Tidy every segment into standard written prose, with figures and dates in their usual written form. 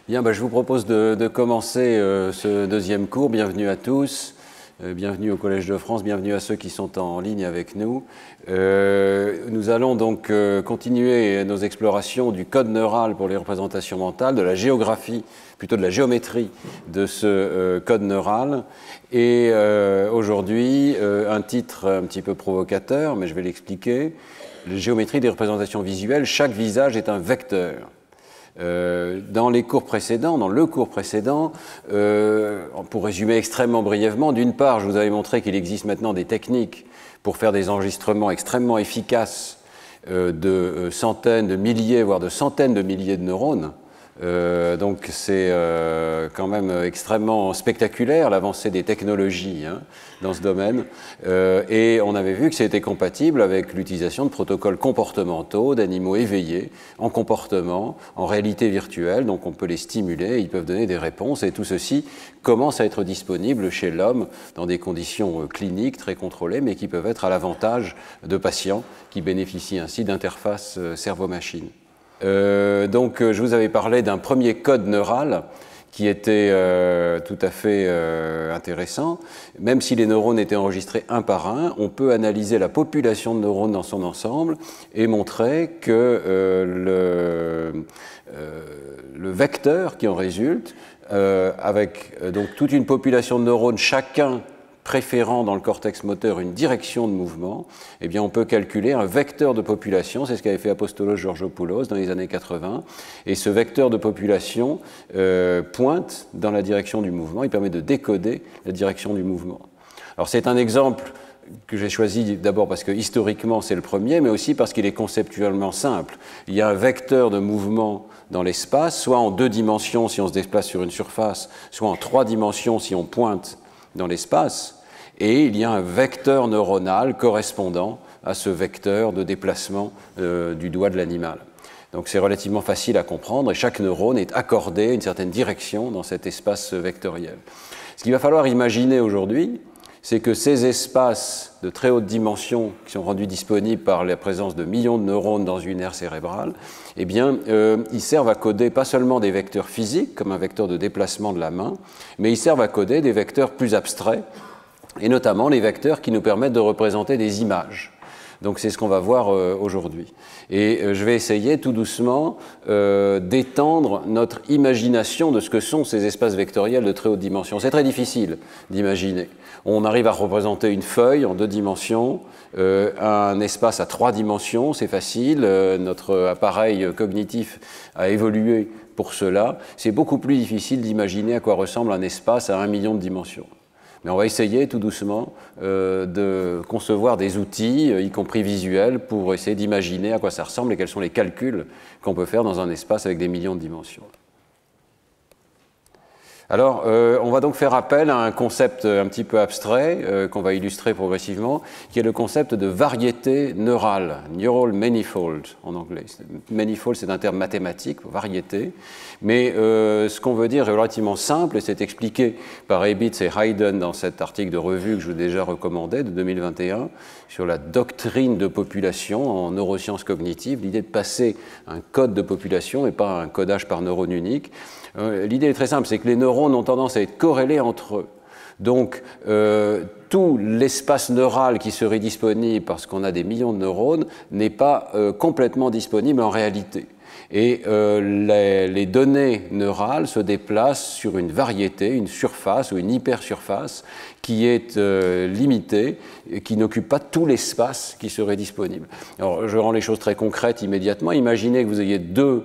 Bien, je vous propose de commencer ce deuxième cours. Bienvenue à tous, bienvenue au Collège de France, bienvenue à ceux qui sont en ligne avec nous. Nous allons donc continuer nos explorations du code neural pour les représentations mentales, de la géographie, plutôt de la géométrie de ce code neural. Et aujourd'hui, un titre un petit peu provocateur, mais je vais l'expliquer. La géométrie des représentations visuelles, chaque visage est un vecteur. Dans le cours précédent, pour résumer extrêmement brièvement, d'une part, je vous avais montré qu'il existe maintenant des techniques pour faire des enregistrements extrêmement efficaces de centaines, de milliers, voire de centaines de milliers de neurones. Donc c'est quand même extrêmement spectaculaire l'avancée des technologies dans ce domaine, et on avait vu que c'était compatible avec l'utilisation de protocoles comportementaux d'animaux éveillés en comportement, en réalité virtuelle, donc on peut les stimuler, ils peuvent donner des réponses, et tout ceci commence à être disponible chez l'homme dans des conditions cliniques très contrôlées, mais qui peuvent être à l'avantage de patients qui bénéficient ainsi d'interfaces cerveau-machine. Donc je vous avais parlé d'un premier code neural qui était tout à fait intéressant. Même si les neurones étaient enregistrés un par un, on peut analyser la population de neurones dans son ensemble et montrer que le vecteur qui en résulte, avec donc toute une population de neurones, chacun préférant dans le cortex moteur une direction de mouvement, eh bien on peut calculer un vecteur de population, c'est ce qu'avait fait Apostolos Georgopoulos dans les années 80, et ce vecteur de population pointe dans la direction du mouvement, il permet de décoder la direction du mouvement. Alors c'est un exemple que j'ai choisi d'abord parce que historiquement c'est le premier, mais aussi parce qu'il est conceptuellement simple. Il y a un vecteur de mouvement dans l'espace, soit en 2 dimensions si on se déplace sur une surface, soit en 3 dimensions si on pointe dans l'espace, et il y a un vecteur neuronal correspondant à ce vecteur de déplacement du doigt de l'animal. Donc c'est relativement facile à comprendre, et chaque neurone est accordé une certaine direction dans cet espace vectoriel. Ce qu'il va falloir imaginer aujourd'hui, c'est que ces espaces de très haute dimension qui sont rendus disponibles par la présence de millions de neurones dans une aire cérébrale, eh bien, ils servent à coder pas seulement des vecteurs physiques, comme un vecteur de déplacement de la main, mais ils servent à coder des vecteurs plus abstraits, et notamment les vecteurs qui nous permettent de représenter des images. Donc c'est ce qu'on va voir aujourd'hui. Et je vais essayer tout doucement d'étendre notre imagination de ce que sont ces espaces vectoriels de très haute dimension. C'est très difficile d'imaginer. On arrive à représenter une feuille en 2 dimensions, un espace à 3 dimensions, c'est facile. Notre appareil cognitif a évolué pour cela. C'est beaucoup plus difficile d'imaginer à quoi ressemble un espace à 1 million de dimensions. Mais on va essayer tout doucement de concevoir des outils, y compris visuels, pour essayer d'imaginer à quoi ça ressemble et quels sont les calculs qu'on peut faire dans un espace avec des millions de dimensions. Alors, on va donc faire appel à un concept un petit peu abstrait qu'on va illustrer progressivement, qui est le concept de variété neurale, neural manifold en anglais. Manifold, c'est un terme mathématique, variété, mais ce qu'on veut dire est relativement simple, et c'est expliqué par Ebitz et Hayden dans cet article de revue que je vous ai déjà recommandé, de 2021, sur la doctrine de population en neurosciences cognitives, l'idée de passer un code de population et pas un codage par neurone unique. L'idée est très simple, c'est que les neurones ont tendance à être corrélés entre eux. Donc, tout l'espace neural qui serait disponible parce qu'on a des millions de neurones n'est pas complètement disponible en réalité. Et les données neurales se déplacent sur une variété, une surface ou une hypersurface qui est limitée et qui n'occupe pas tout l'espace qui serait disponible. Alors, je rends les choses très concrètes immédiatement. Imaginez que vous ayez 2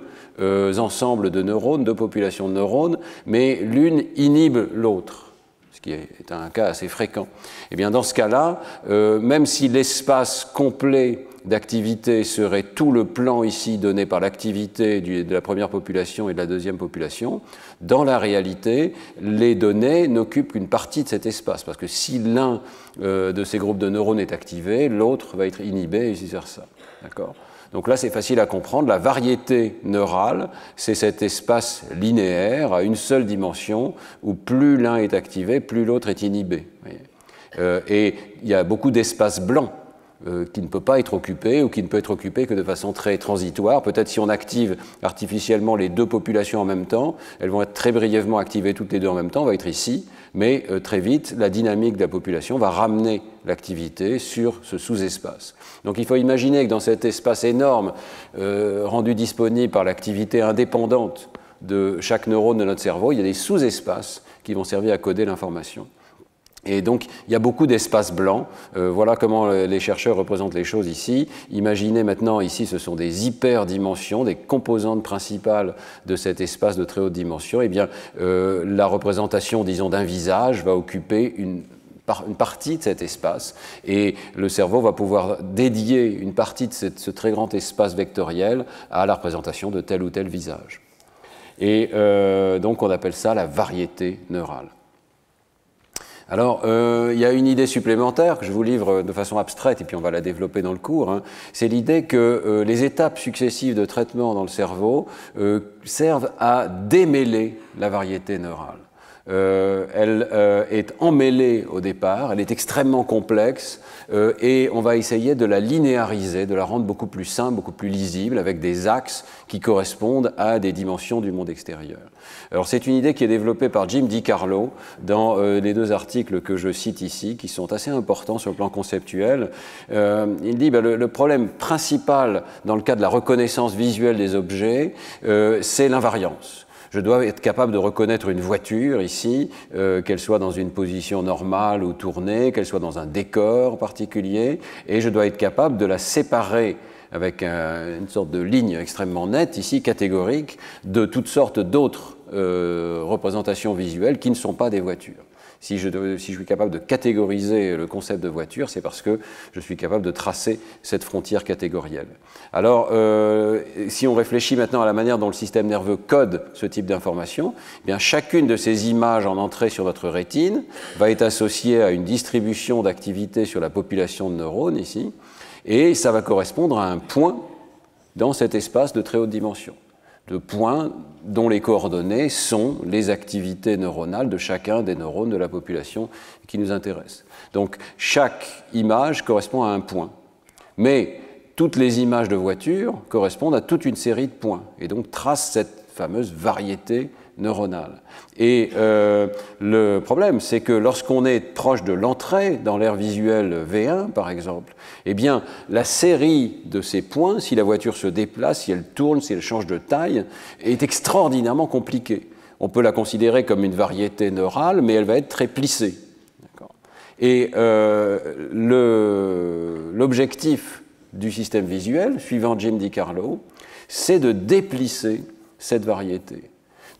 ensembles de neurones, 2 populations de neurones, mais l'une inhibe l'autre, ce qui est un cas assez fréquent. Et bien dans ce cas-là, même si l'espace complet d'activité serait tout le plan ici donné par l'activité de la première population et de la deuxième population, dans la réalité, les données n'occupent qu'une partie de cet espace, parce que si l'un de ces groupes de neurones est activé, l'autre va être inhibé et vice-versa. D'accord ? Donc là, c'est facile à comprendre. La variété neurale, c'est cet espace linéaire à une seule dimension où plus l'un est activé, plus l'autre est inhibé. Et il y a beaucoup d'espaces blancs qui ne peut pas être occupé ou qui ne peut être occupé que de façon très transitoire. Peut-être si on active artificiellement les deux populations en même temps, elles vont être très brièvement activées toutes les deux en même temps, on va être ici, mais très vite, la dynamique de la population va ramener l'activité sur ce sous-espace. Donc il faut imaginer que dans cet espace énorme rendu disponible par l'activité indépendante de chaque neurone de notre cerveau, il y a des sous-espaces qui vont servir à coder l'information. Et donc, il y a beaucoup d'espaces blancs. Voilà comment les chercheurs représentent les choses ici. Imaginez maintenant, ici, ce sont des hyperdimensions, des composantes principales de cet espace de très haute dimension. Eh bien, la représentation, disons, d'un visage va occuper une partie de cet espace, et le cerveau va pouvoir dédier une partie de ce très grand espace vectoriel à la représentation de tel ou tel visage. Et donc, on appelle ça la variété neurale. Alors, il y a une idée supplémentaire que je vous livre de façon abstraite, et puis on va la développer dans le cours, hein. C'est l'idée que les étapes successives de traitement dans le cerveau servent à démêler la variété neurale. Elle est emmêlée au départ, elle est extrêmement complexe, et on va essayer de la linéariser, de la rendre beaucoup plus simple, beaucoup plus lisible, avec des axes qui correspondent à des dimensions du monde extérieur. Alors c'est une idée qui est développée par Jim DiCarlo dans les deux articles que je cite ici, qui sont assez importants sur le plan conceptuel. Il dit le problème principal dans le cas de la reconnaissance visuelle des objets, c'est l'invariance. Je dois être capable de reconnaître une voiture ici, qu'elle soit dans une position normale ou tournée, qu'elle soit dans un décor particulier, et je dois être capable de la séparer avec une sorte de ligne extrêmement nette, ici catégorique, de toutes sortes d'autres représentations visuelles qui ne sont pas des voitures. Si je suis capable de catégoriser le concept de voiture, c'est parce que je suis capable de tracer cette frontière catégorielle. Alors, si on réfléchit maintenant à la manière dont le système nerveux code ce type d'information, eh bien, chacune de ces images en entrée sur notre rétine va être associée à une distribution d'activité sur la population de neurones ici, et ça va correspondre à un point dans cet espace de très haute dimension, de points dont les coordonnées sont les activités neuronales de chacun des neurones de la population qui nous intéresse. Donc chaque image correspond à un point, mais toutes les images de voitures correspondent à toute une série de points, et donc tracent cette fameuse variété neuronale. Et le problème, c'est que lorsqu'on est proche de l'entrée dans l'aire visuelle V1, par exemple, eh bien, la série de ces points, si la voiture se déplace, si elle tourne, si elle change de taille, est extraordinairement compliquée. On peut la considérer comme une variété neurale, mais elle va être très plissée. Et l'objectif du système visuel, suivant Jim DiCarlo, c'est de déplisser cette variété.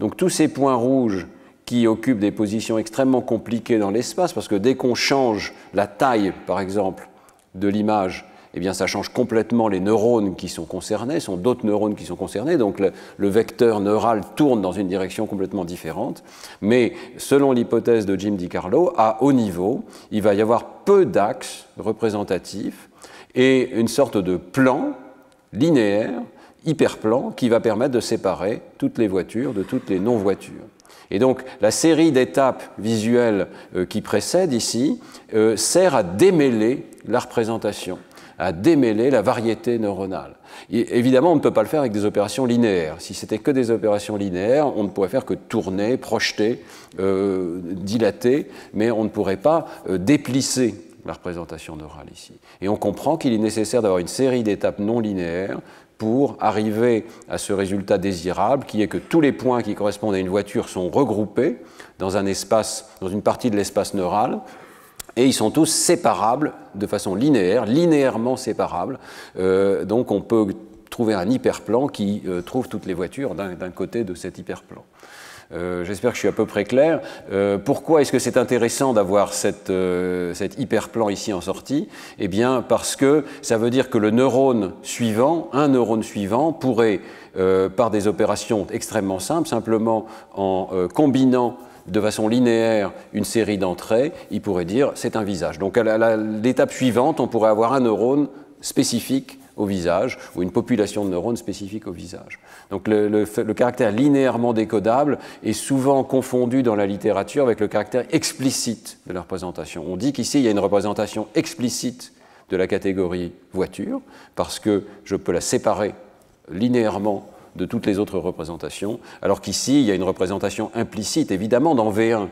Donc tous ces points rouges qui occupent des positions extrêmement compliquées dans l'espace, parce que dès qu'on change la taille, par exemple, de l'image, eh bien ça change complètement les neurones qui sont concernés, ce sont d'autres neurones qui sont concernés, donc le vecteur neural tourne dans une direction complètement différente. Mais selon l'hypothèse de Jim DiCarlo, à haut niveau, il va y avoir peu d'axes représentatifs et une sorte de plan linéaire, hyperplan, qui va permettre de séparer toutes les voitures de toutes les non-voitures. Et donc, la série d'étapes visuelles qui précède ici sert à démêler la représentation, à démêler la variété neuronale. Et évidemment, on ne peut pas le faire avec des opérations linéaires. Si c'était que des opérations linéaires, on ne pourrait faire que tourner, projeter, dilater, mais on ne pourrait pas déplisser la représentation neurale ici. Et on comprend qu'il est nécessaire d'avoir une série d'étapes non linéaires pour arriver à ce résultat désirable, qui est que tous les points qui correspondent à une voiture sont regroupés dans un espace, dans une partie de l'espace neural, et ils sont tous séparables de façon linéaire, linéairement séparables. Donc on peut trouver un hyperplan qui trouve toutes les voitures d'un côté de cet hyperplan. J'espère que je suis à peu près clair. Pourquoi est-ce que c'est intéressant d'avoir cet hyperplan ici en sortie? Eh bien, parce que ça veut dire que le neurone suivant, un neurone suivant, pourrait, par des opérations extrêmement simples, simplement en combinant de façon linéaire une série d'entrées, il pourrait dire c'est un visage. Donc à l'étape suivante, on pourrait avoir un neurone spécifique au visage, ou une population de neurones spécifique au visage. Donc le caractère linéairement décodable est souvent confondu dans la littérature avec le caractère explicite de la représentation. On dit qu'ici, il y a une représentation explicite de la catégorie voiture, parce que je peux la séparer linéairement de toutes les autres représentations, alors qu'ici, il y a une représentation implicite. Évidemment, dans V1,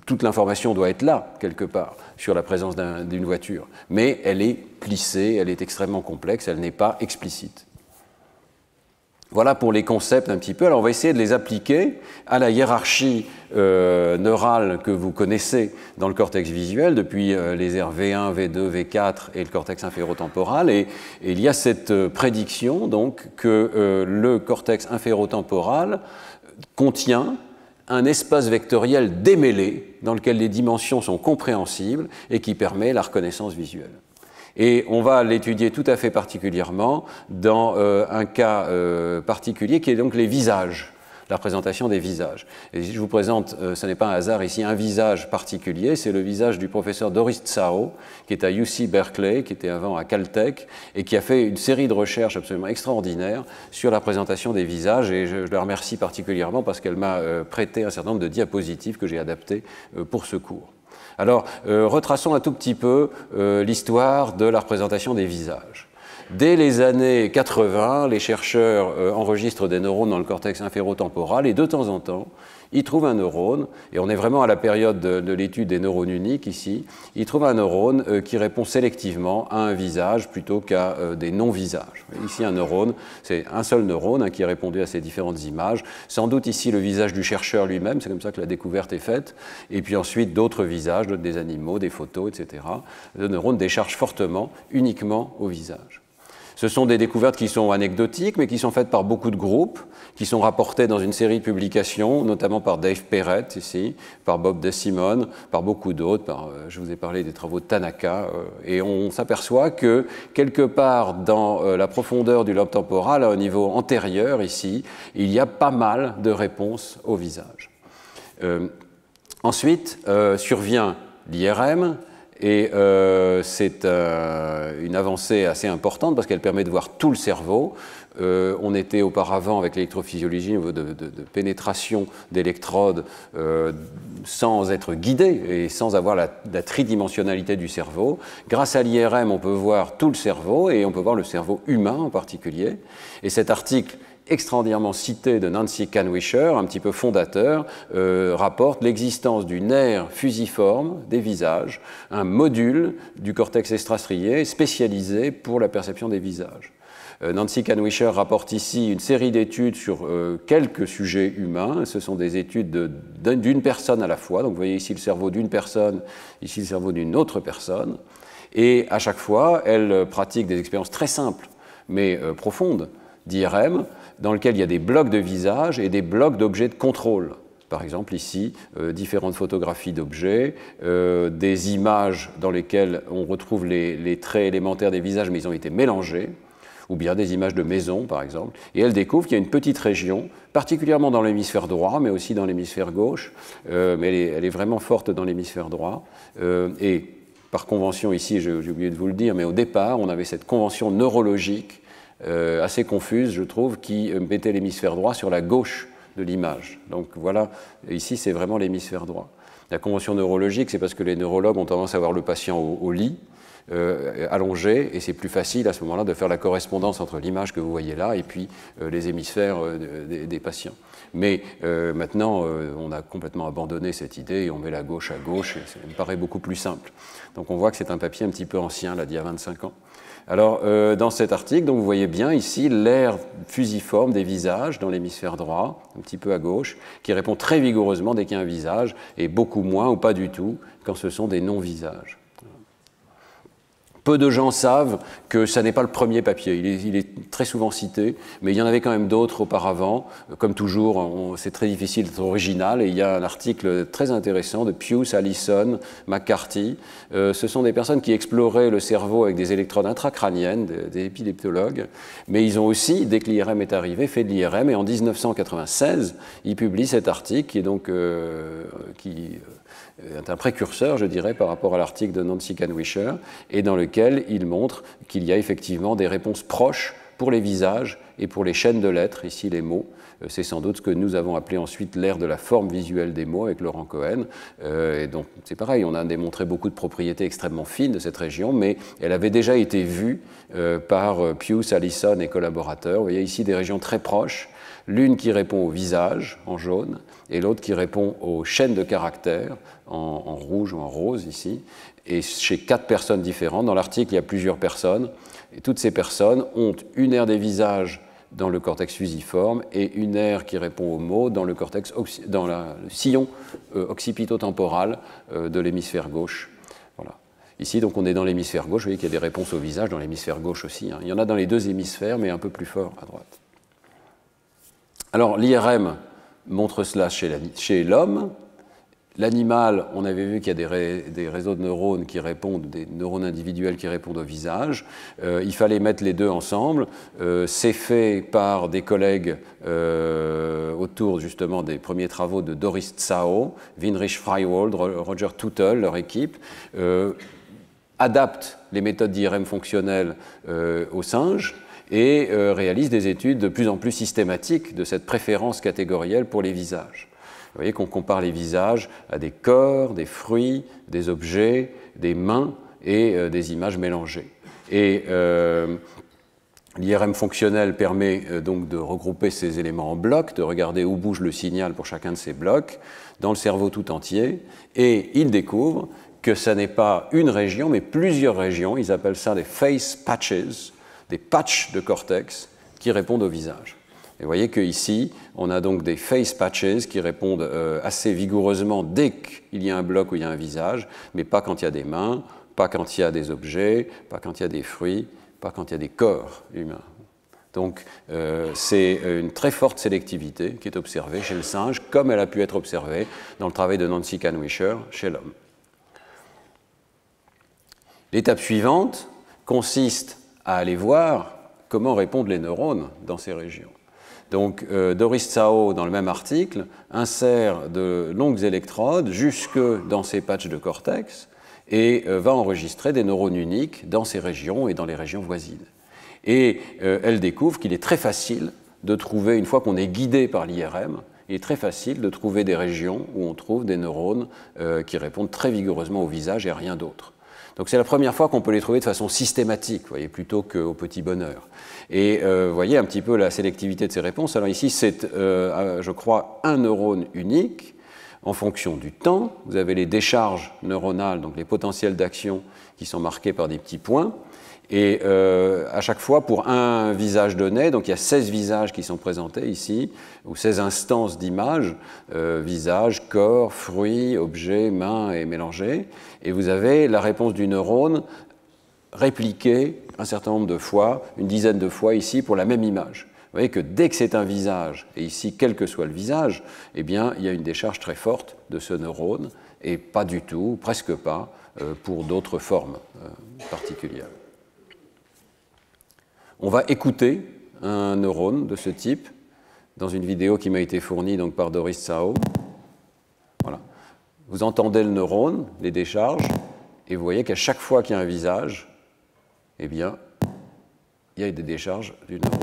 toute l'information doit être là, quelque part, sur la présence d'une voiture, mais elle est plissée, elle est extrêmement complexe, elle n'est pas explicite. Voilà pour les concepts un petit peu. Alors on va essayer de les appliquer à la hiérarchie neurale que vous connaissez dans le cortex visuel depuis les aires V1, V2, V4 et le cortex inférotemporal. Et il y a cette prédiction donc que le cortex inférotemporal contient un espace vectoriel démêlé dans lequel les dimensions sont compréhensibles et qui permet la reconnaissance visuelle. Et on va l'étudier tout à fait particulièrement dans un cas particulier qui est donc les visages, la représentation des visages. Et je vous présente, ce n'est pas un hasard ici, un visage particulier, c'est le visage du professeur Doris Tsao, qui est à UC Berkeley, qui était avant à Caltech, et qui a fait une série de recherches absolument extraordinaires sur la présentation des visages, et je la remercie particulièrement parce qu'elle m'a prêté un certain nombre de diapositives que j'ai adaptées pour ce cours. Alors, retraçons un tout petit peu l'histoire de la représentation des visages. Dès les années 80, les chercheurs enregistrent des neurones dans le cortex inférotemporal et de temps en temps, ils trouvent un neurone, et on est vraiment à la période de l'étude des neurones uniques ici, ils trouvent un neurone qui répond sélectivement à un visage plutôt qu'à des non-visages. Ici, un neurone, c'est un seul neurone qui a répondu à ces différentes images. Sans doute ici le visage du chercheur lui-même, c'est comme ça que la découverte est faite, et puis ensuite d'autres visages, des animaux, des photos, etc. Le neurone décharge fortement uniquement au visage. Ce sont des découvertes qui sont anecdotiques, mais qui sont faites par beaucoup de groupes, qui sont rapportées dans une série de publications, notamment par Dave Perrett, ici, par Bob DeSimone, par beaucoup d'autres, je vous ai parlé des travaux de Tanaka, et on s'aperçoit que, quelque part dans la profondeur du lobe temporal, à un niveau antérieur, ici, il y a pas mal de réponses au visage. Ensuite, survient l'IRM, et c'est une avancée assez importante parce qu'elle permet de voir tout le cerveau. On était auparavant avec l'électrophysiologie au niveau de pénétration d'électrodes sans être guidé et sans avoir la tridimensionnalité du cerveau. Grâce à l'IRM, on peut voir tout le cerveau et on peut voir le cerveau humain en particulier. Et cet article extraordinairement cité de Nancy Kanwisher, un petit peu fondateur, rapporte l'existence du nerf fusiforme des visages, un module du cortex extrastrié spécialisé pour la perception des visages. Nancy Kanwisher rapporte ici une série d'études sur quelques sujets humains. Ce sont des études d'une personne à la fois. Donc vous voyez ici le cerveau d'une personne, ici le cerveau d'une autre personne. Et à chaque fois, elle pratique des expériences très simples, mais profondes, d'IRM, dans lequel il y a des blocs de visage et des blocs d'objets de contrôle. Par exemple, ici, différentes photographies d'objets, des images dans lesquelles on retrouve les traits élémentaires des visages, mais ils ont été mélangés, ou bien des images de maisons, par exemple. Et elle découvre qu'il y a une petite région, particulièrement dans l'hémisphère droit, mais aussi dans l'hémisphère gauche, mais elle est vraiment forte dans l'hémisphère droit. Et par convention, ici, j'ai oublié de vous le dire, mais au départ, on avait cette convention neurologique assez confuse, je trouve, qui mettait l'hémisphère droit sur la gauche de l'image. Donc voilà, ici c'est vraiment l'hémisphère droit. La convention neurologique, c'est parce que les neurologues ont tendance à voir le patient au lit, allongé, et c'est plus facile à ce moment-là de faire la correspondance entre l'image que vous voyez là et puis les hémisphères des patients. Mais maintenant, on a complètement abandonné cette idée et on met la gauche à gauche, et ça me paraît beaucoup plus simple. Donc on voit que c'est un papier un petit peu ancien, là, d'il y a 25 ans. Alors, dans cet article, donc, vous voyez bien ici l'aire fusiforme des visages dans l'hémisphère droit, un petit peu à gauche, qui répond très vigoureusement dès qu'il y a un visage, et beaucoup moins ou pas du tout quand ce sont des non-visages. Peu de gens savent que ça n'est pas le premier papier. Il est très souvent cité, mais il y en avait quand même d'autres auparavant. Comme toujours, c'est très difficile d'être original. Et il y a un article très intéressant de Pius, Allison, McCarthy. Ce sont des personnes qui exploraient le cerveau avec des électrodes intracrâniennes, des épileptologues. Mais ils ont aussi, dès que l'IRM est arrivé, fait de l'IRM. Et en 1996, ils publient cet article qui est donc est un précurseur, je dirais, par rapport à l'article de Nancy Kanwisher, et dans lequel il montre qu'il y a effectivement des réponses proches pour les visages et pour les chaînes de lettres, ici les mots. C'est sans doute ce que nous avons appelé ensuite l'ère de la forme visuelle des mots avec Laurent Cohen. Et donc c'est pareil, on a démontré beaucoup de propriétés extrêmement fines de cette région, mais elle avait déjà été vue par Pius, Allison et collaborateurs. Vous voyez ici des régions très proches, l'une qui répond au visage en jaune et l'autre qui répond aux chaînes de caractères en rouge ou en rose ici, et chez 4 personnes différentes. Dans l'article, il y a plusieurs personnes, et toutes ces personnes ont une aire des visages dans le cortex fusiforme et une aire qui répond aux mots dans le sillon occipito-temporal de l'hémisphère gauche. Voilà. Ici, donc, on est dans l'hémisphère gauche. Vous voyez qu'il y a des réponses au visage dans l'hémisphère gauche aussi. Il y en a dans les 2 hémisphères, mais un peu plus fort à droite. Alors, l'IRM montre cela chez l'homme. L'animal, on avait vu qu'il y a des réseaux de neurones qui répondent, des neurones individuels qui répondent au visage. Il fallait mettre les deux ensemble. C'est fait par des collègues autour justement des premiers travaux de Doris Tsao, Winrich Freiwald, Roger Tuttle, leur équipe, adaptent les méthodes d'IRM fonctionnelles aux singes et réalisent des études de plus en plus systématiques de cette préférence catégorielle pour les visages. Vous voyez qu'on compare les visages à des corps, des fruits, des objets, des mains et des images mélangées. Et l'IRM fonctionnel permet donc de regrouper ces éléments en blocs, de regarder où bouge le signal pour chacun de ces blocs dans le cerveau tout entier. Et ils découvrent que ce n'est pas une région, mais plusieurs régions. Ils appellent ça des face patches, des patchs de cortex qui répondent au visage. Et vous voyez qu'ici, on a donc des face patches qui répondent assez vigoureusement dès qu'il y a un bloc où il y a un visage, mais pas quand il y a des mains, pas quand il y a des objets, pas quand il y a des fruits, pas quand il y a des corps humains. Donc c'est une très forte sélectivité qui est observée chez le singe, comme elle a pu être observée dans le travail de Nancy Kanwisher chez l'homme. L'étape suivante consiste à aller voir comment répondent les neurones dans ces régions. Donc Doris Tsao, dans le même article, insère de longues électrodes jusque dans ces patchs de cortex et va enregistrer des neurones uniques dans ces régions et dans les régions voisines. Et elle découvre qu'il est très facile de trouver, une fois qu'on est guidé par l'IRM, il est très facile de trouver des régions où on trouve des neurones qui répondent très vigoureusement au visage et à rien d'autre. Donc c'est la première fois qu'on peut les trouver de façon systématique, vous voyez, plutôt qu'au petit bonheur. Et vous voyez un petit peu la sélectivité de ces réponses. Alors ici, c'est, je crois, un neurone unique en fonction du temps. Vous avez les décharges neuronales, donc les potentiels d'action qui sont marqués par des petits points. Et à chaque fois, pour un visage donné, donc il y a 16 visages qui sont présentés ici, ou 16 instances d'images, visage, corps, fruits, objets, mains et mélangés. Et vous avez la réponse du neurone répliquée un certain nombre de fois, une dizaine de fois ici, pour la même image. Vous voyez que dès que c'est un visage, et ici, quel que soit le visage, eh bien, il y a une décharge très forte de ce neurone, et pas du tout, presque pas, pour d'autres formes particulières. On va écouter un neurone de ce type dans une vidéo qui m'a été fournie donc, par Doris Tsao. Voilà. Vous entendez le neurone, les décharges, et vous voyez qu'à chaque fois qu'il y a un visage, eh bien, il y a des décharges du neurone.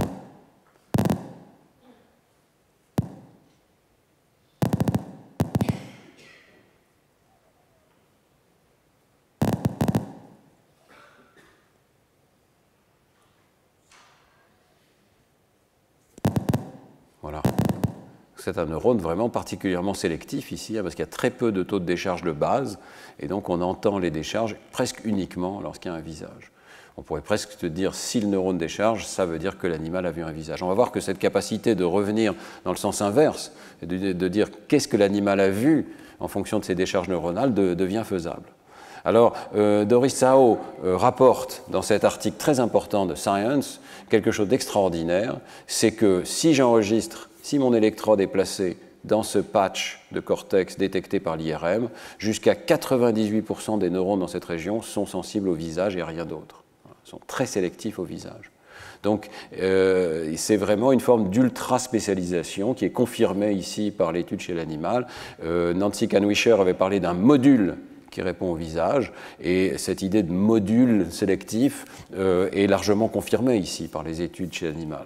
Voilà. C'est un neurone vraiment particulièrement sélectif ici, parce qu'il y a très peu de taux de décharge de base, et donc on entend les décharges presque uniquement lorsqu'il y a un visage. On pourrait presque se dire, si le neurone décharge, ça veut dire que l'animal a vu un visage. On va voir que cette capacité de revenir dans le sens inverse, et de dire qu'est-ce que l'animal a vu en fonction de ses décharges neuronales, devient faisable. Alors, Doris Tsao rapporte dans cet article très important de Science quelque chose d'extraordinaire, c'est que si j'enregistre, si mon électrode est placée dans ce patch de cortex détecté par l'IRM, jusqu'à 98% des neurones dans cette région sont sensibles au visage et à rien d'autre. Ils sont très sélectifs au visage. Donc, c'est vraiment une forme d'ultra-spécialisation qui est confirmée ici par l'étude chez l'animal. Nancy Kanwisher avait parlé d'un module qui répond au visage. Et cette idée de module sélectif est largement confirmée ici par les études chez l'animal.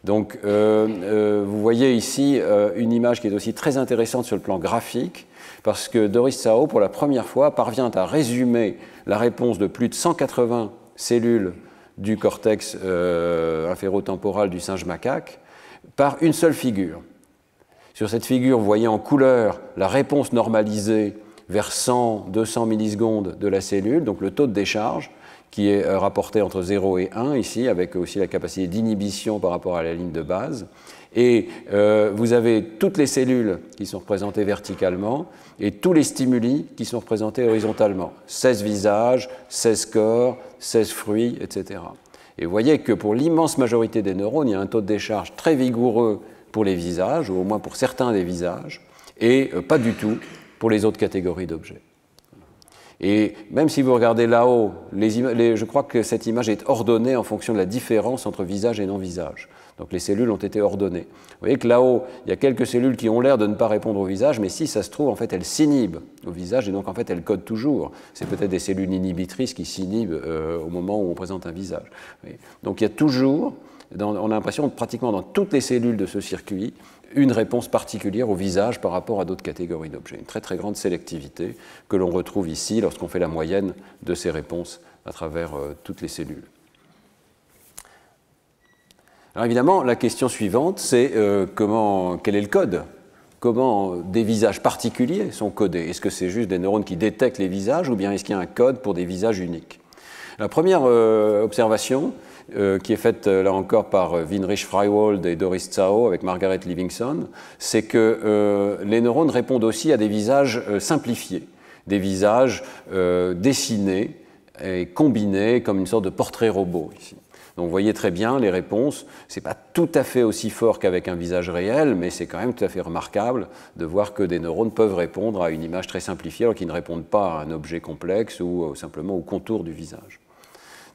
Donc, vous voyez ici une image qui est aussi très intéressante sur le plan graphique, parce que Doris Tsao, pour la première fois, parvient à résumer la réponse de plus de 180 cellules du cortex inférotemporal du singe macaque par une seule figure. Sur cette figure, vous voyez en couleur la réponse normalisée vers 100-200 millisecondes de la cellule, donc le taux de décharge, qui est rapporté entre 0 et 1 ici, avec aussi la capacité d'inhibition par rapport à la ligne de base. Et vous avez toutes les cellules qui sont représentées verticalement et tous les stimuli qui sont représentés horizontalement. 16 visages, 16 corps, 16 fruits, etc. Et vous voyez que pour l'immense majorité des neurones, il y a un taux de décharge très vigoureux pour les visages, ou au moins pour certains des visages, et pas du tout pour les autres catégories d'objets. Et même si vous regardez là-haut, je crois que cette image est ordonnée en fonction de la différence entre visage et non-visage. Donc les cellules ont été ordonnées. Vous voyez que là-haut, il y a quelques cellules qui ont l'air de ne pas répondre au visage, mais si ça se trouve, en fait, elles s'inhibent au visage, et donc en fait, elles codent toujours. C'est peut-être des cellules inhibitrices qui s'inhibent au moment où on présente un visage. Donc il y a toujours, on a l'impression, pratiquement dans toutes les cellules de ce circuit, une réponse particulière au visage par rapport à d'autres catégories d'objets. Une très très grande sélectivité que l'on retrouve ici lorsqu'on fait la moyenne de ces réponses à travers toutes les cellules. Alors évidemment, la question suivante, c'est quel est le code? Comment des visages particuliers sont codés? Est-ce que c'est juste des neurones qui détectent les visages ou bien est-ce qu'il y a un code pour des visages uniques? La première observation, qui est faite là encore par Winrich Freiwald et Doris Tsao avec Margaret Livingston, c'est que les neurones répondent aussi à des visages simplifiés, des visages dessinés et combinés comme une sorte de portrait robot ici. Donc vous voyez très bien les réponses, ce n'est pas tout à fait aussi fort qu'avec un visage réel, mais c'est quand même tout à fait remarquable de voir que des neurones peuvent répondre à une image très simplifiée alors qu'ils ne répondent pas à un objet complexe ou simplement au contour du visage.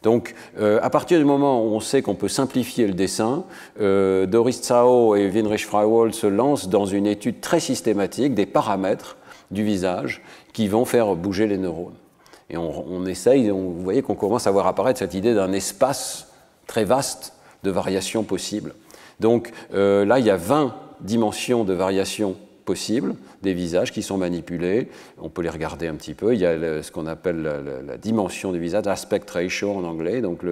Donc, à partir du moment où on sait qu'on peut simplifier le dessin, Doris Tsao et Winrich Freiwald se lancent dans une étude très systématique des paramètres du visage qui vont faire bouger les neurones. Et on essaye, vous voyez qu'on commence à voir apparaître cette idée d'un espace très vaste de variations possibles. Donc là, il y a 20 dimensions de variations possibles des visages qui sont manipulés. On peut les regarder un petit peu. Il y a ce qu'on appelle la dimension du visage, aspect ratio en anglais, donc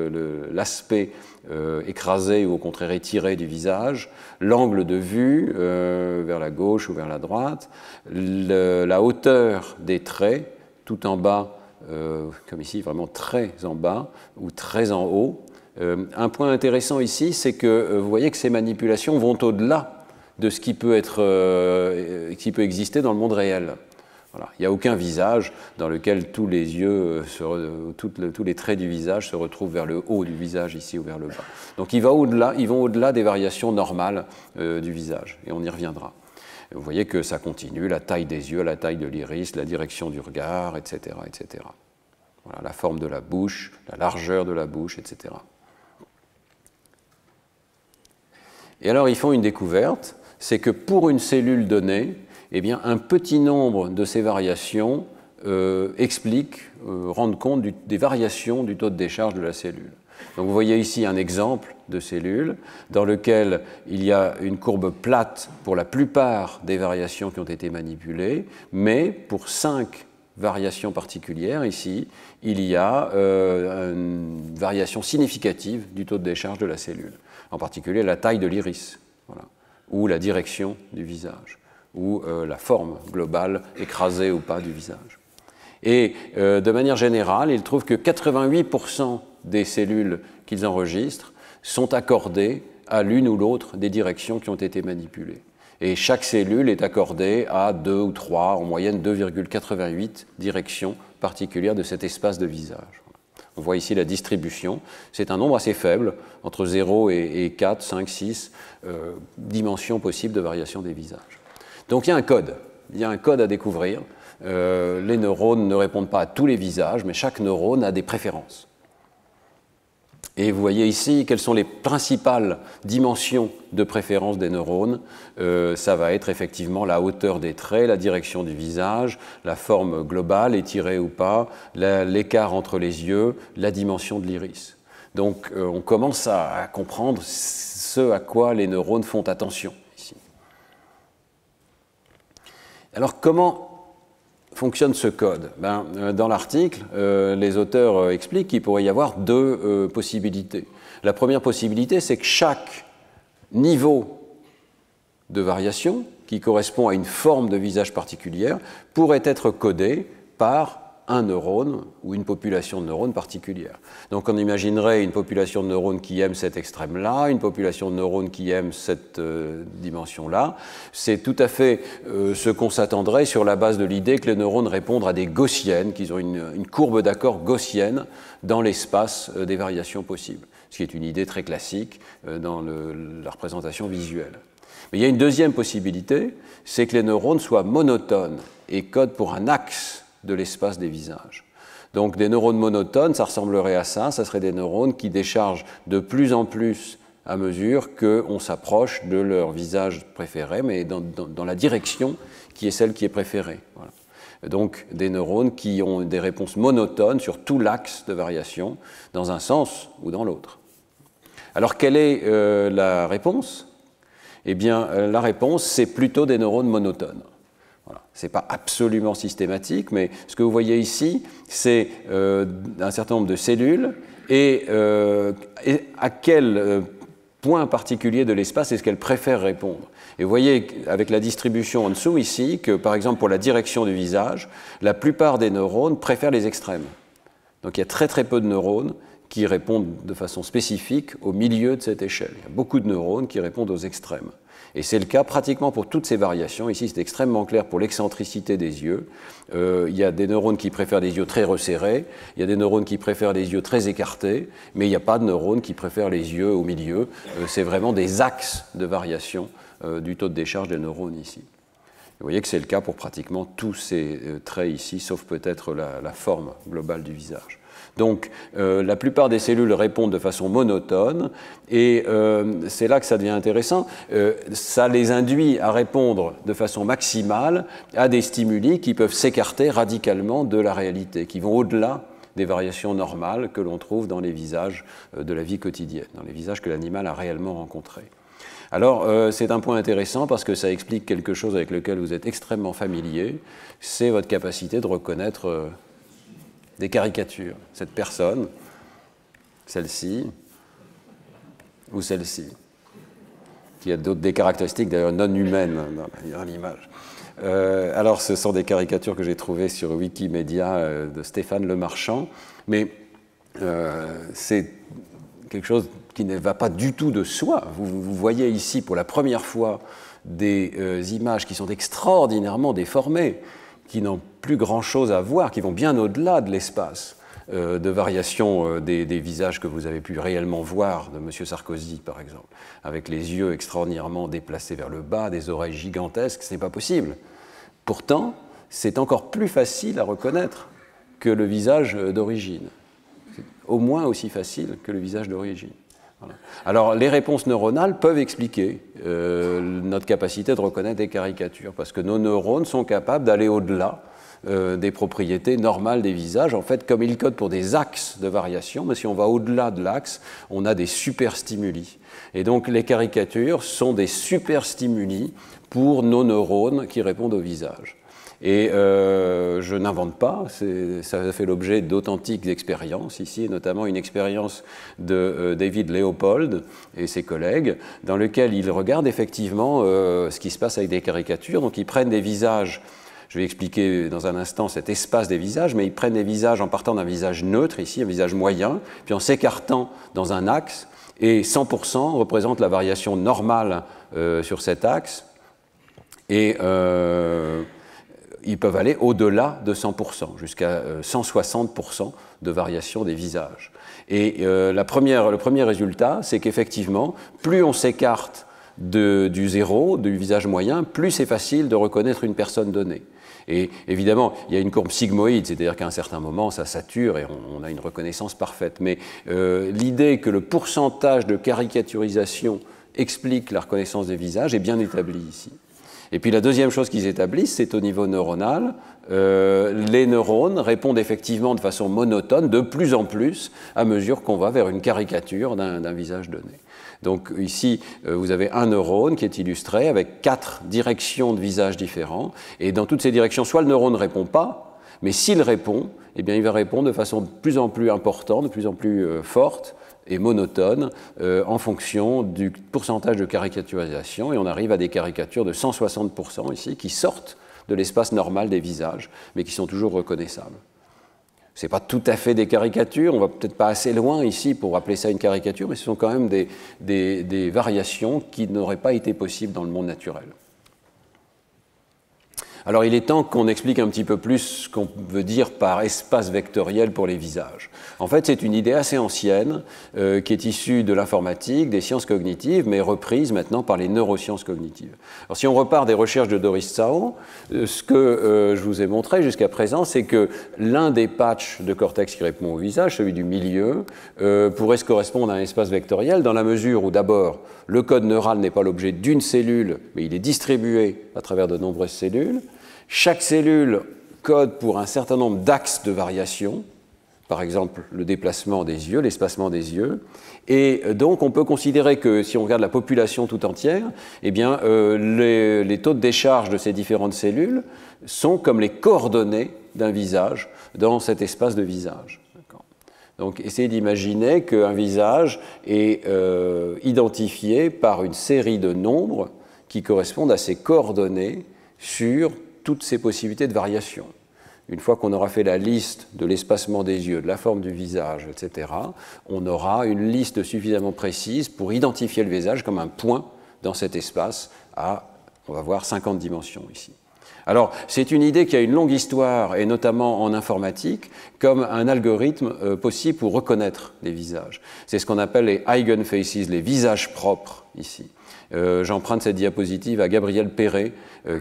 l'aspect écrasé ou au contraire étiré du visage, l'angle de vue vers la gauche ou vers la droite, la hauteur des traits, tout en bas, comme ici, vraiment très en bas ou très en haut. Un point intéressant ici, c'est que vous voyez que ces manipulations vont au-delà de ce qui peut exister dans le monde réel. Voilà. Il n'y a aucun visage dans lequel tous les yeux, tous les traits du visage se retrouvent vers le haut du visage ici ou vers le bas. Donc ils vont au-delà des variations normales du visage, et on y reviendra. Vous voyez que ça continue, la taille des yeux, la taille de l'iris, la direction du regard, etc. etc. Voilà, la forme de la bouche, la largeur de la bouche, etc. Et alors ils font une découverte, c'est que pour une cellule donnée, eh bien, un petit nombre de ces variations rendent compte des variations du taux de décharge de la cellule. Donc vous voyez ici un exemple de cellule dans lequel il y a une courbe plate pour la plupart des variations qui ont été manipulées, mais pour 5 variations particulières ici, il y a une variation significative du taux de décharge de la cellule, en particulier la taille de l'iris, voilà, ou la direction du visage, ou la forme globale, écrasée ou pas du visage. Et de manière générale, ils trouvent que 88% des cellules qu'ils enregistrent sont accordées à l'une ou l'autre des directions qui ont été manipulées. Et chaque cellule est accordée à 2 ou 3, en moyenne 2,88 directions particulières de cet espace de visage. On voit ici la distribution. C'est un nombre assez faible, entre 0 et 4, 5, 6 dimensions possibles de variation des visages. Donc il y a un code. Il y a un code à découvrir. Les neurones ne répondent pas à tous les visages, mais chaque neurone a des préférences. Et vous voyez ici quelles sont les principales dimensions de préférence des neurones. Ça va être effectivement la hauteur des traits, la direction du visage, la forme globale, étirée ou pas, l'écart entre les yeux, la dimension de l'iris. Donc on commence à comprendre ce à quoi les neurones font attention ici. Alors comment fonctionne ce code? Dans l'article, les auteurs expliquent qu'il pourrait y avoir deux possibilités. La première possibilité, c'est que chaque niveau de variation, qui correspond à une forme de visage particulière, pourrait être codé par un neurone ou une population de neurones particulière. Donc on imaginerait une population de neurones qui aime cet extrême-là, une population de neurones qui aime cette dimension-là. C'est tout à fait ce qu'on s'attendrait sur la base de l'idée que les neurones répondent à des gaussiennes, qu'ils ont une courbe d'accord gaussienne dans l'espace des variations possibles, ce qui est une idée très classique dans la représentation visuelle. Mais il y a une deuxième possibilité, c'est que les neurones soient monotones et codent pour un axe de l'espace des visages. Donc des neurones monotones, ça ressemblerait à ça, ça serait des neurones qui déchargent de plus en plus à mesure qu'on s'approche de leur visage préféré, mais dans la direction qui est celle qui est préférée. Voilà. Donc des neurones qui ont des réponses monotones sur tout l'axe de variation, dans un sens ou dans l'autre. Alors quelle est la réponse? Eh bien, la réponse, c'est plutôt des neurones monotones. Voilà. Ce n'est pas absolument systématique, mais ce que vous voyez ici, c'est un certain nombre de cellules et à quel point particulier de l'espace est-ce qu'elles préfèrent répondre. Et vous voyez avec la distribution en dessous ici que, par exemple, pour la direction du visage, la plupart des neurones préfèrent les extrêmes. Donc il y a très très peu de neurones qui répondent de façon spécifique au milieu de cette échelle. Il y a beaucoup de neurones qui répondent aux extrêmes. Et c'est le cas pratiquement pour toutes ces variations. Ici, c'est extrêmement clair pour l'excentricité des yeux. Il y a des neurones qui préfèrent des yeux très resserrés, il y a des neurones qui préfèrent des yeux très écartés, mais il n'y a pas de neurones qui préfèrent les yeux au milieu. C'est vraiment des axes de variation du taux de décharge des neurones ici. Vous voyez que c'est le cas pour pratiquement tous ces traits ici, sauf peut-être la forme globale du visage. Donc, la plupart des cellules répondent de façon monotone, et c'est là que ça devient intéressant. Ça les induit à répondre de façon maximale à des stimuli qui peuvent s'écarter radicalement de la réalité, qui vont au-delà des variations normales que l'on trouve dans les visages de la vie quotidienne, dans les visages que l'animal a réellement rencontrés. Alors, c'est un point intéressant parce que ça explique quelque chose avec lequel vous êtes extrêmement familier, c'est votre capacité de reconnaître des caricatures. Cette personne, celle-ci, ou celle-ci, qui a des caractéristiques d'ailleurs non humaines dans l'image. Alors, ce sont des caricatures que j'ai trouvées sur Wikimedia de Stéphane Lemarchand, mais c'est quelque chose qui ne va pas du tout de soi. Vous voyez ici pour la première fois des images qui sont extraordinairement déformées, qui n'ont plus grand-chose à voir, qui vont bien au-delà de l'espace de variation des visages que vous avez pu réellement voir de M. Sarkozy, par exemple, avec les yeux extraordinairement déplacés vers le bas, des oreilles gigantesques, ce n'est pas possible. Pourtant, c'est encore plus facile à reconnaître que le visage d'origine. C'est au moins aussi facile que le visage d'origine. Voilà. Alors, les réponses neuronales peuvent expliquer notre capacité de reconnaître des caricatures, parce que nos neurones sont capables d'aller au-delà des propriétés normales des visages. En fait, comme ils codent pour des axes de variation, mais si on va au-delà de l'axe, on a des superstimuli. Et donc, les caricatures sont des superstimuli pour nos neurones qui répondent au visage. Et je n'invente pas, ça fait l'objet d'authentiques expériences ici, notamment une expérience de David Leopold et ses collègues, dans lequel ils regardent effectivement ce qui se passe avec des caricatures. Donc ils prennent des visages, je vais expliquer dans un instant cet espace des visages, mais ils prennent des visages en partant d'un visage neutre ici, un visage moyen, puis en s'écartant dans un axe, et 100% représente la variation normale sur cet axe, et ils peuvent aller au-delà de 100%, jusqu'à 160% de variation des visages. Et le premier résultat, c'est qu'effectivement, plus on s'écarte du zéro, du visage moyen, plus c'est facile de reconnaître une personne donnée. Et évidemment, il y a une courbe sigmoïde, c'est-à-dire qu'à un certain moment, ça sature et on a une reconnaissance parfaite. Mais l'idée que le pourcentage de caricaturisation explique la reconnaissance des visages est bien établie ici. Et puis la deuxième chose qu'ils établissent, c'est au niveau neuronal, les neurones répondent effectivement de façon monotone, de plus en plus, à mesure qu'on va vers une caricature d'un visage donné. Donc ici, vous avez un neurone qui est illustré avec 4 directions de visages différents, et dans toutes ces directions, soit le neurone ne répond pas, mais s'il répond, eh bien, il va répondre de façon de plus en plus importante, de plus en plus forte, et monotone en fonction du pourcentage de caricaturisation, et on arrive à des caricatures de 160% ici qui sortent de l'espace normal des visages, mais qui sont toujours reconnaissables. Ce n'est pas tout à fait des caricatures, on ne va peut-être pas assez loin ici pour appeler ça une caricature, mais ce sont quand même des variations qui n'auraient pas été possibles dans le monde naturel. Alors il est temps qu'on explique un petit peu plus ce qu'on veut dire par espace vectoriel pour les visages. En fait, c'est une idée assez ancienne qui est issue de l'informatique, des sciences cognitives, mais reprise maintenant par les neurosciences cognitives. Alors si on repart des recherches de Doris Tsao, ce que je vous ai montré jusqu'à présent, c'est que l'un des patchs de cortex qui répond au visage, celui du milieu, pourrait se correspondre à un espace vectoriel dans la mesure où d'abord, le code neural n'est pas l'objet d'une cellule, mais il est distribué à travers de nombreuses cellules. Chaque cellule code pour un certain nombre d'axes de variation, par exemple le déplacement des yeux, l'espacement des yeux, et donc on peut considérer que si on regarde la population tout entière, eh bien, les taux de décharge de ces différentes cellules sont comme les coordonnées d'un visage dans cet espace de visage. Donc essayez d'imaginer qu'un visage est identifié par une série de nombres qui correspondent à ces coordonnées sur toutes ces possibilités de variation. Une fois qu'on aura fait la liste de l'espacement des yeux, de la forme du visage, etc., on aura une liste suffisamment précise pour identifier le visage comme un point dans cet espace à, on va voir, 50 dimensions ici. Alors, c'est une idée qui a une longue histoire, et notamment en informatique, comme un algorithme possible pour reconnaître les visages. C'est ce qu'on appelle les eigenfaces, les visages propres, ici. J'emprunte cette diapositive à Gabriel Perret,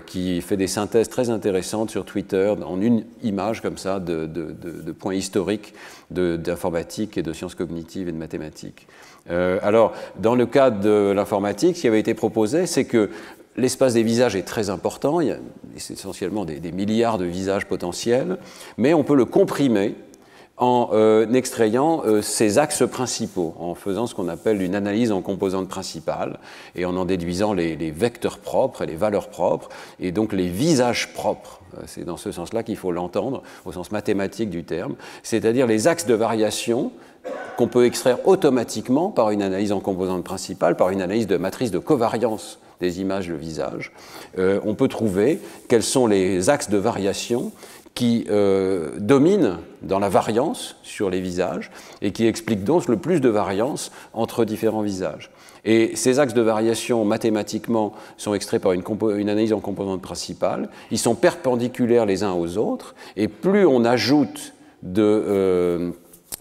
qui fait des synthèses très intéressantes sur Twitter, en une image comme ça, de points historiques d'informatique et de sciences cognitives et de mathématiques. Alors, dans le cadre de l'informatique, ce qui avait été proposé, c'est que l'espace des visages est très important, il y a essentiellement des milliards de visages potentiels, mais on peut le comprimer en extrayant ces axes principaux, en faisant ce qu'on appelle une analyse en composantes principales, et en déduisant les vecteurs propres et les valeurs propres, et donc les visages propres. C'est dans ce sens-là qu'il faut l'entendre, au sens mathématique du terme, c'est-à-dire les axes de variation qu'on peut extraire automatiquement par une analyse en composantes principales, par une analyse de matrice de covariance des images de visage. On peut trouver quels sont les axes de variation qui dominent dans la variance sur les visages et qui expliquent donc le plus de variance entre différents visages. Et ces axes de variation, mathématiquement, sont extraits par une analyse en composantes principales. Ils sont perpendiculaires les uns aux autres, et plus on ajoute de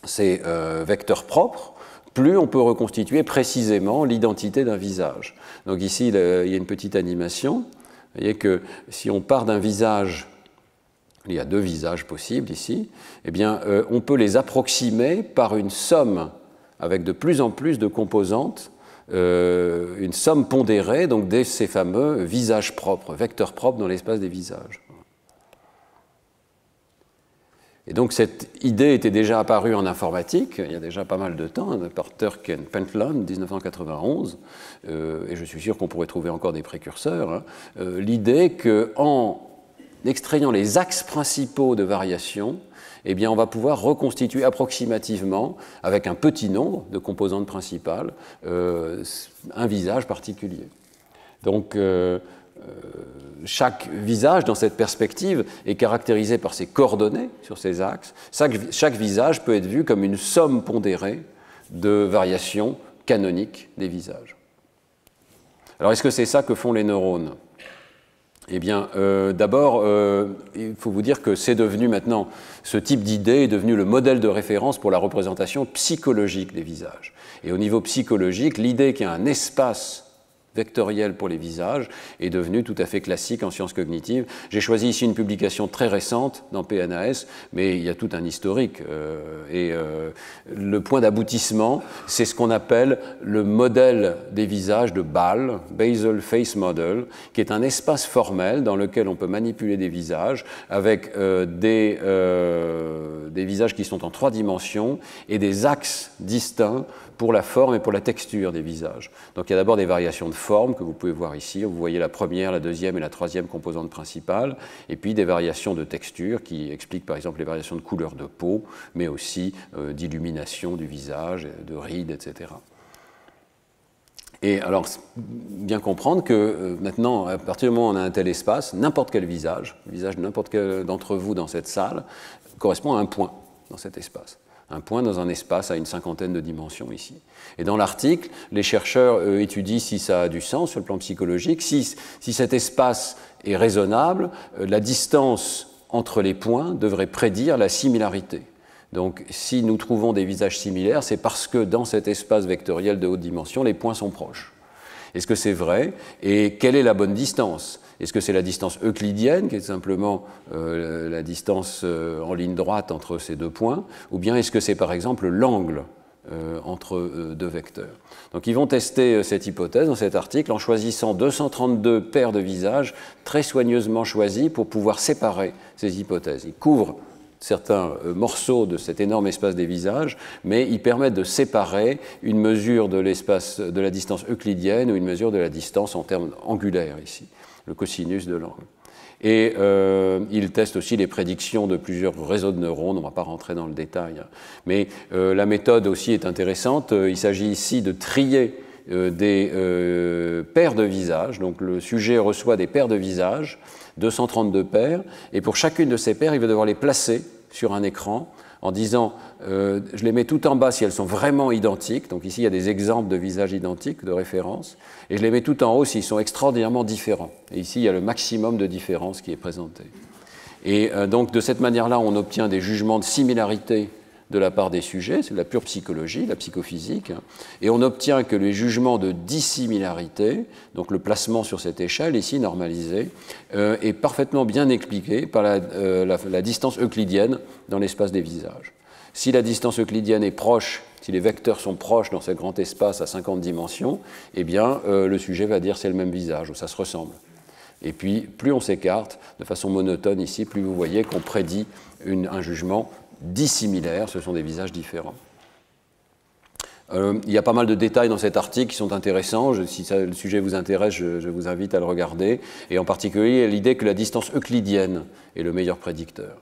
ces vecteurs propres, plus on peut reconstituer précisément l'identité d'un visage. Donc ici, il y a une petite animation. Vous voyez que si on part d'un visage, il y a 2 visages possibles ici, eh bien, on peut les approximer par une somme avec de plus en plus de composantes, une somme pondérée donc de ces fameux visages propres, vecteurs propres dans l'espace des visages. Et donc cette idée était déjà apparue en informatique, il y a déjà pas mal de temps, par Turk et Pentland, 1991, et je suis sûr qu'on pourrait trouver encore des précurseurs, l'idée qu'en extrayant les axes principaux de variation, eh bien, on va pouvoir reconstituer approximativement, avec un petit nombre de composantes principales, un visage particulier. Donc, chaque visage, dans cette perspective, est caractérisé par ses coordonnées sur ces axes. Chaque visage peut être vu comme une somme pondérée de variations canoniques des visages. Alors, est-ce que c'est ça que font les neurones ? Eh bien, d'abord, il faut vous dire que c'est devenu maintenant, ce type d'idée est devenu le modèle de référence pour la représentation psychologique des visages. Et au niveau psychologique, l'idée qu'il y a un espace vectorielle pour les visages est devenue tout à fait classique en sciences cognitives. J'ai choisi ici une publication très récente dans PNAS, mais il y a tout un historique. Le point d'aboutissement, c'est ce qu'on appelle le modèle des visages de Bâle, Basel Face Model, qui est un espace formel dans lequel on peut manipuler des visages avec des visages qui sont en 3 dimensions et des axes distincts pour la forme et pour la texture des visages. Donc il y a d'abord des variations de forme que vous pouvez voir ici. Vous voyez la première, la deuxième et la troisième composante principale, et puis des variations de texture qui expliquent par exemple les variations de couleur de peau, mais aussi d'illumination du visage, de rides, etc. Et alors, bien comprendre que maintenant, à partir du moment où on a un tel espace, n'importe quel visage, le visage de n'importe quel d'entre vous dans cette salle, correspond à un point dans cet espace. Un point dans un espace à une 50aine de dimensions ici. Et dans l'article, les chercheurs étudient si ça a du sens sur le plan psychologique, si cet espace est raisonnable, la distance entre les points devrait prédire la similarité. Donc si nous trouvons des visages similaires, c'est parce que dans cet espace vectoriel de haute dimension, les points sont proches. Est-ce que c'est vrai? Et quelle est la bonne distance? Est-ce que c'est la distance euclidienne, qui est simplement la distance en ligne droite entre ces 2 points, ou bien est-ce que c'est par exemple l'angle entre 2 vecteurs? Donc ils vont tester cette hypothèse dans cet article en choisissant 232 paires de visages très soigneusement choisis pour pouvoir séparer ces hypothèses. Ils couvrent certains morceaux de cet énorme espace des visages, mais ils permettent de séparer une mesure de l'espace de la distance euclidienne ou une mesure de la distance en termes angulaires ici, le cosinus de l'angle. Et il teste aussi les prédictions de plusieurs réseaux de neurones, on ne va pas rentrer dans le détail, hein. Mais la méthode aussi est intéressante. Il s'agit ici de trier des paires de visages, donc le sujet reçoit des paires de visages, 232 paires, et pour chacune de ces paires, il va devoir les placer sur un écran en disant je les mets tout en bas si elles sont vraiment identiques, donc ici il y a des exemples de visages identiques de référence, et je les mets tout en haut s'ils sont extraordinairement différents. Et ici il y a le maximum de différence qui est présenté. Et donc de cette manière-là, on obtient des jugements de similarité de la part des sujets, c'est de la pure psychologie, la psychophysique, hein, et on obtient que les jugements de dissimilarité, donc le placement sur cette échelle, ici normalisé, est parfaitement bien expliqué par la distance euclidienne dans l'espace des visages. Si la distance euclidienne est proche, si les vecteurs sont proches dans ce grand espace à 50 dimensions, eh bien le sujet va dire c'est le même visage, ou ça se ressemble. Et puis plus on s'écarte de façon monotone ici, plus vous voyez qu'on prédit un jugement dissimilaires, ce sont des visages différents. Il y a pas mal de détails dans cet article qui sont intéressants. Si le sujet vous intéresse, je vous invite à le regarder. Et en particulier, l'idée que la distance euclidienne est le meilleur prédicteur.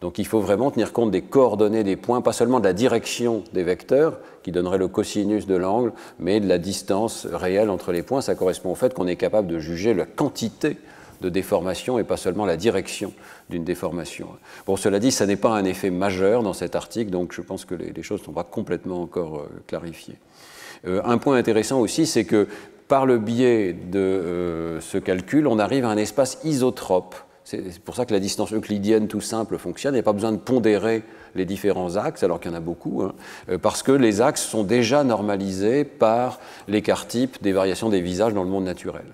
Donc il faut vraiment tenir compte des coordonnées des points, pas seulement de la direction des vecteurs, qui donnerait le cosinus de l'angle, mais de la distance réelle entre les points. Ça correspond au fait qu'on est capable de juger la quantité de déformation et pas seulement la direction d'une déformation. Bon, cela dit, ça n'est pas un effet majeur dans cet article, donc je pense que les choses ne sont pas complètement encore clarifiées. Un point intéressant aussi, c'est que par le biais de ce calcul, on arrive à un espace isotrope. C'est pour ça que la distance euclidienne tout simple fonctionne. Il n'y a pas besoin de pondérer les différents axes, alors qu'il y en a beaucoup, hein, parce que les axes sont déjà normalisés par l'écart type des variations des visages dans le monde naturel.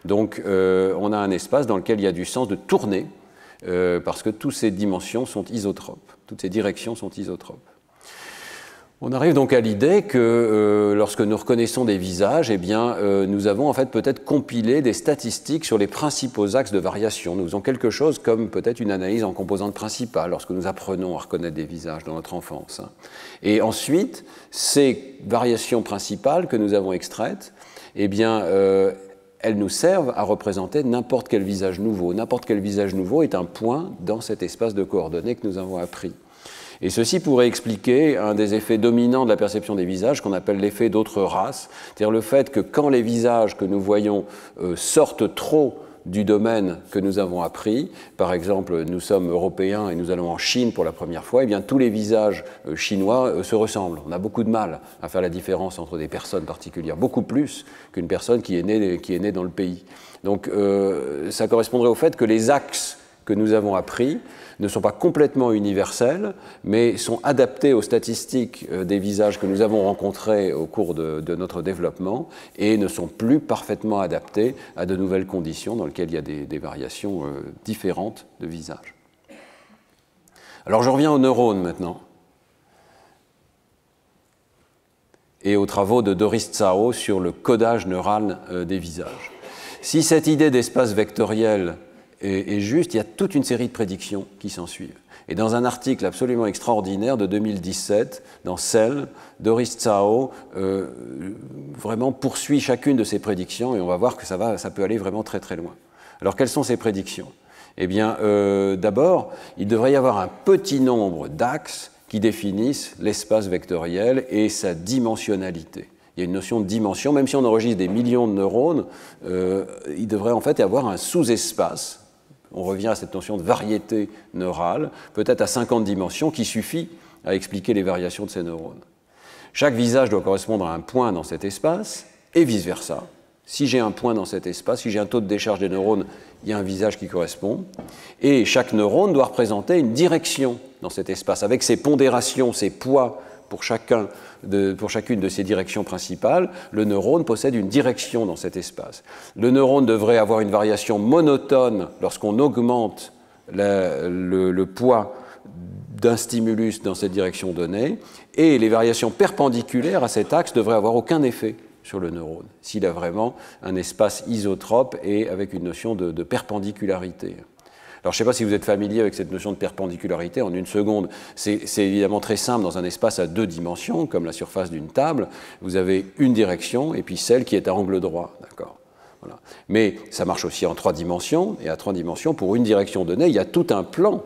Donc on a un espace dans lequel il y a du sens de tourner, parce que toutes ces dimensions sont isotropes, toutes ces directions sont isotropes. On arrive donc à l'idée que lorsque nous reconnaissons des visages, eh bien, nous avons en fait peut-être compilé des statistiques sur les principaux axes de variation. Nous faisons quelque chose comme peut-être une analyse en composantes principales lorsque nous apprenons à reconnaître des visages dans notre enfance. Et ensuite, ces variations principales que nous avons extraites, eh bien, elles nous servent à représenter n'importe quel visage nouveau. N'importe quel visage nouveau est un point dans cet espace de coordonnées que nous avons appris. Et ceci pourrait expliquer un des effets dominants de la perception des visages qu'on appelle l'effet d'autres races, c'est-à-dire le fait que quand les visages que nous voyons sortent trop du domaine que nous avons appris, par exemple nous sommes européens et nous allons en Chine pour la première fois, eh bien tous les visages chinois se ressemblent. On a beaucoup de mal à faire la différence entre des personnes particulières, beaucoup plus qu'une personne qui est née dans le pays. Donc ça correspondrait au fait que les axes que nous avons appris ne sont pas complètement universels, mais sont adaptés aux statistiques des visages que nous avons rencontrés au cours de notre développement et ne sont plus parfaitement adaptés à de nouvelles conditions dans lesquelles il y a des variations différentes de visage. Alors je reviens aux neurones maintenant et aux travaux de Doris Tsao sur le codage neural des visages. Si cette idée d'espace vectoriel est juste, il y a toute une série de prédictions qui s'en suivent. Et dans un article absolument extraordinaire de 2017, dans Cell, Doris Tsao vraiment poursuit chacune de ces prédictions et on va voir que ça peut aller vraiment très très loin. Alors quelles sont ces prédictions? Eh bien, d'abord, il devrait y avoir un petit nombre d'axes qui définissent l'espace vectoriel et sa dimensionnalité. Il y a une notion de dimension, même si on enregistre des millions de neurones, il devrait en fait y avoir un sous-espace. On revient à cette notion de variété neurale, peut-être à 50 dimensions, qui suffit à expliquer les variations de ces neurones. Chaque visage doit correspondre à un point dans cet espace, et vice-versa. Si j'ai un point dans cet espace, si j'ai un taux de décharge des neurones, il y a un visage qui correspond. Et chaque neurone doit représenter une direction dans cet espace, avec ses pondérations, ses poids pour chacune de ces directions principales. Le neurone possède une direction dans cet espace. Le neurone devrait avoir une variation monotone lorsqu'on augmente le poids d'un stimulus dans cette direction donnée, et les variations perpendiculaires à cet axe ne devraient avoir aucun effet sur le neurone, s'il a vraiment un espace isotrope et avec une notion de perpendicularité. Alors, je ne sais pas si vous êtes familier avec cette notion de perpendicularité en une seconde. C'est évidemment très simple dans un espace à 2 dimensions, comme la surface d'une table. Vous avez une direction et puis celle qui est à angle droit. D'accord ? Voilà. Mais ça marche aussi en 3 dimensions. Et à 3 dimensions, pour une direction donnée, il y a tout un plan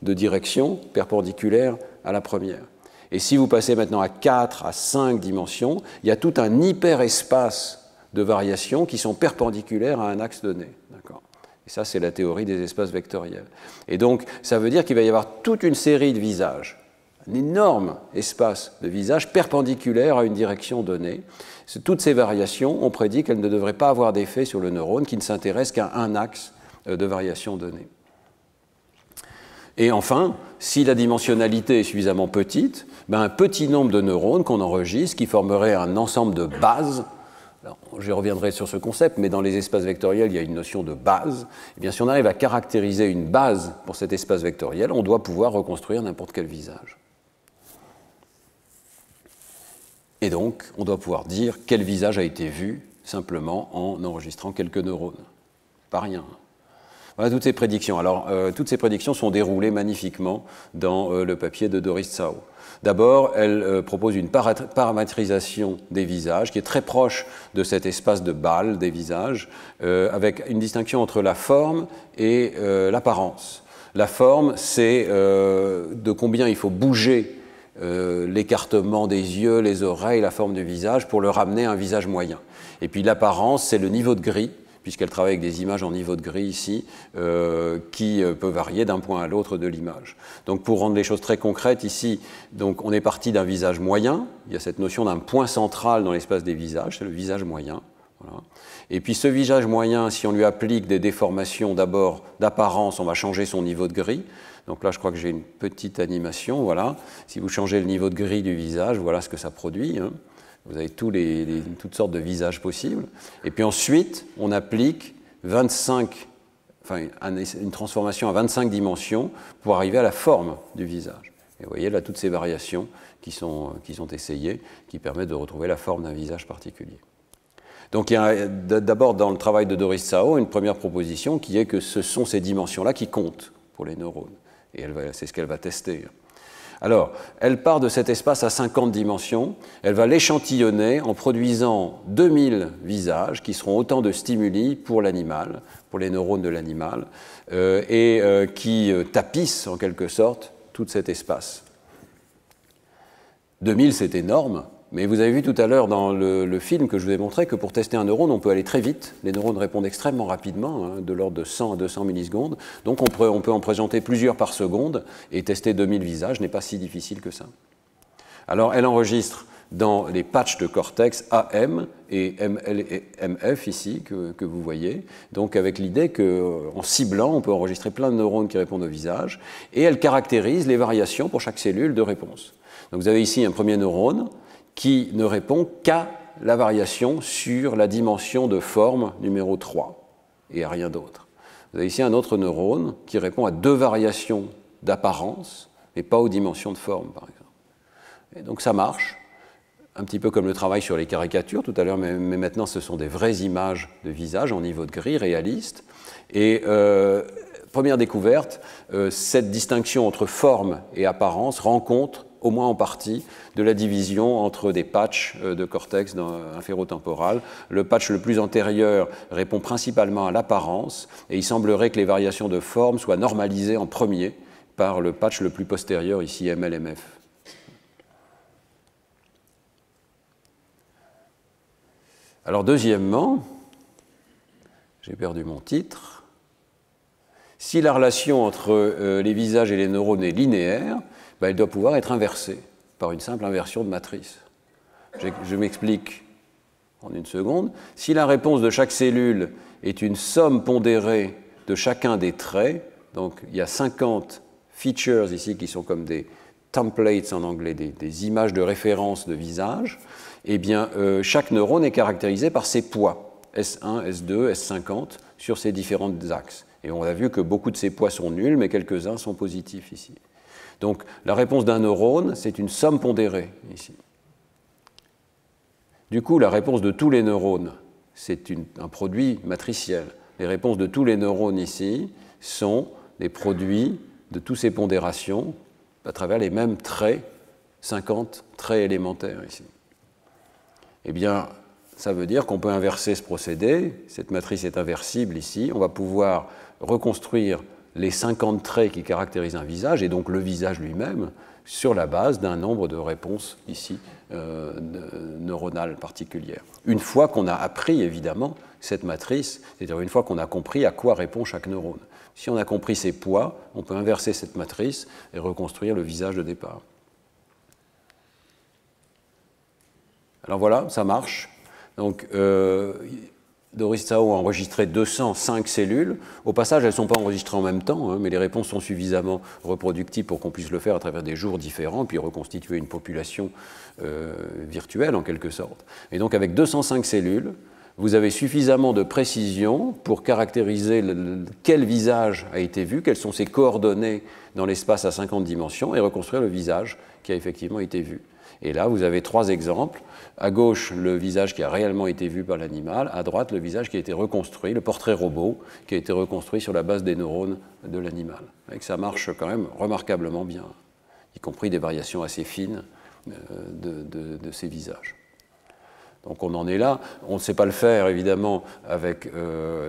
de direction perpendiculaire à la première. Et si vous passez maintenant à 4, à 5 dimensions, il y a tout un hyperespace de variations qui sont perpendiculaires à un axe donné. D'accord ? Et ça, c'est la théorie des espaces vectoriels. Et donc, ça veut dire qu'il va y avoir toute une série de visages, un énorme espace de visages perpendiculaire à une direction donnée. Toutes ces variations, on prédit qu'elles ne devraient pas avoir d'effet sur le neurone qui ne s'intéresse qu'à un axe de variation donnée. Et enfin, si la dimensionnalité est suffisamment petite, un petit nombre de neurones qu'on enregistre qui formerait un ensemble de bases. Alors, je reviendrai sur ce concept, mais dans les espaces vectoriels, il y a une notion de base. Eh bien, si on arrive à caractériser une base pour cet espace vectoriel, on doit pouvoir reconstruire n'importe quel visage. Et donc, on doit pouvoir dire quel visage a été vu simplement en enregistrant quelques neurones. Pas rien. Voilà toutes ces prédictions. Alors, toutes ces prédictions sont déroulées magnifiquement dans le papier de Doris Tsao. D'abord, elle propose une paramétrisation des visages qui est très proche de cet espace de Bâle des visages, avec une distinction entre la forme et l'apparence. La forme, c'est de combien il faut bouger l'écartement des yeux, les oreilles, la forme du visage pour le ramener à un visage moyen. Et puis l'apparence, c'est le niveau de gris, puisqu'elle travaille avec des images en niveau de gris ici, qui peut varier d'un point à l'autre de l'image. Donc pour rendre les choses très concrètes, ici, donc, on est parti d'un visage moyen, il y a cette notion d'un point central dans l'espace des visages, c'est le visage moyen. Voilà. Et puis ce visage moyen, si on lui applique des déformations d'abord d'apparence, on va changer son niveau de gris. Donc là, je crois que j'ai une petite animation, voilà. Si vous changez le niveau de gris du visage, voilà ce que ça produit, hein. Vous avez toutes sortes de visages possibles. Et puis ensuite, on applique une transformation à 25 dimensions pour arriver à la forme du visage. Et vous voyez là toutes ces variations qui sont essayées, qui permettent de retrouver la forme d'un visage particulier. Donc il y a d'abord dans le travail de Doris Tsao une première proposition qui est que ce sont ces dimensions-là qui comptent pour les neurones. Et c'est ce qu'elle va tester. Alors, elle part de cet espace à 50 dimensions, elle va l'échantillonner en produisant 2000 visages qui seront autant de stimuli pour l'animal, pour les neurones de l'animal, qui tapissent en quelque sorte tout cet espace. 2000, c'est énorme, mais vous avez vu tout à l'heure dans le film que je vous ai montré que pour tester un neurone, on peut aller très vite. Les neurones répondent extrêmement rapidement, hein, de l'ordre de 100 à 200 millisecondes. Donc on peut en présenter plusieurs par seconde et tester 2000 visages n'est pas si difficile que ça. Alors elle enregistre dans les patchs de cortex AM et ML et MF ici que vous voyez, donc avec l'idée qu'en ciblant, on peut enregistrer plein de neurones qui répondent au visage, et elle caractérise les variations pour chaque cellule de réponse. Donc vous avez ici un premier neurone qui ne répond qu'à la variation sur la dimension de forme numéro 3 et à rien d'autre. Vous avez ici un autre neurone qui répond à 2 variations d'apparence et pas aux dimensions de forme, par exemple. Et donc ça marche, un petit peu comme le travail sur les caricatures tout à l'heure, mais maintenant ce sont des vraies images de visage en niveau de gris, réaliste. Et première découverte, cette distinction entre forme et apparence rend compte, au moins en partie, de la division entre des patchs de cortex inférotemporal. Le patch le plus antérieur répond principalement à l'apparence, et il semblerait que les variations de forme soient normalisées en premier par le patch le plus postérieur, ici MLMF. Alors deuxièmement, j'ai perdu mon titre, si la relation entre les visages et les neurones est linéaire, elle doit pouvoir être inversée par une simple inversion de matrice. Je m'explique en une seconde. Si la réponse de chaque cellule est une somme pondérée de chacun des traits, donc il y a 50 features ici qui sont comme des templates en anglais, des images de référence de visage, eh bien, chaque neurone est caractérisé par ses poids, S1, S2, S50, sur ces différents axes. Et on a vu que beaucoup de ces poids sont nuls, mais quelques-uns sont positifs ici. Donc, la réponse d'un neurone, c'est une somme pondérée ici. Du coup, la réponse de tous les neurones, c'est un produit matriciel. Les réponses de tous les neurones ici sont des produits de toutes ces pondérations à travers les mêmes traits, 50 traits élémentaires ici. Eh bien, ça veut dire qu'on peut inverser ce procédé. Cette matrice est inversible ici. On va pouvoir reconstruire les 50 traits qui caractérisent un visage, et donc le visage lui-même, sur la base d'un nombre de réponses ici neuronales particulières. Une fois qu'on a appris, évidemment, cette matrice, c'est-à-dire une fois qu'on a compris à quoi répond chaque neurone. Si on a compris ses poids, on peut inverser cette matrice et reconstruire le visage de départ. Alors voilà, ça marche. Donc, Doris Tsao a enregistré 205 cellules. Au passage, elles ne sont pas enregistrées en même temps, mais les réponses sont suffisamment reproductibles pour qu'on puisse le faire à travers des jours différents, puis reconstituer une population virtuelle, en quelque sorte. Et donc, avec 205 cellules, vous avez suffisamment de précision pour caractériser quel visage a été vu, quelles sont ses coordonnées dans l'espace à 50 dimensions, et reconstruire le visage qui a effectivement été vu. Et là, vous avez 3 exemples. À gauche, le visage qui a réellement été vu par l'animal. À droite, le visage qui a été reconstruit, le portrait robot, qui a été reconstruit sur la base des neurones de l'animal. Et que ça marche quand même remarquablement bien, y compris des variations assez fines de ces visages. Donc on en est là. On ne sait pas le faire, évidemment, avec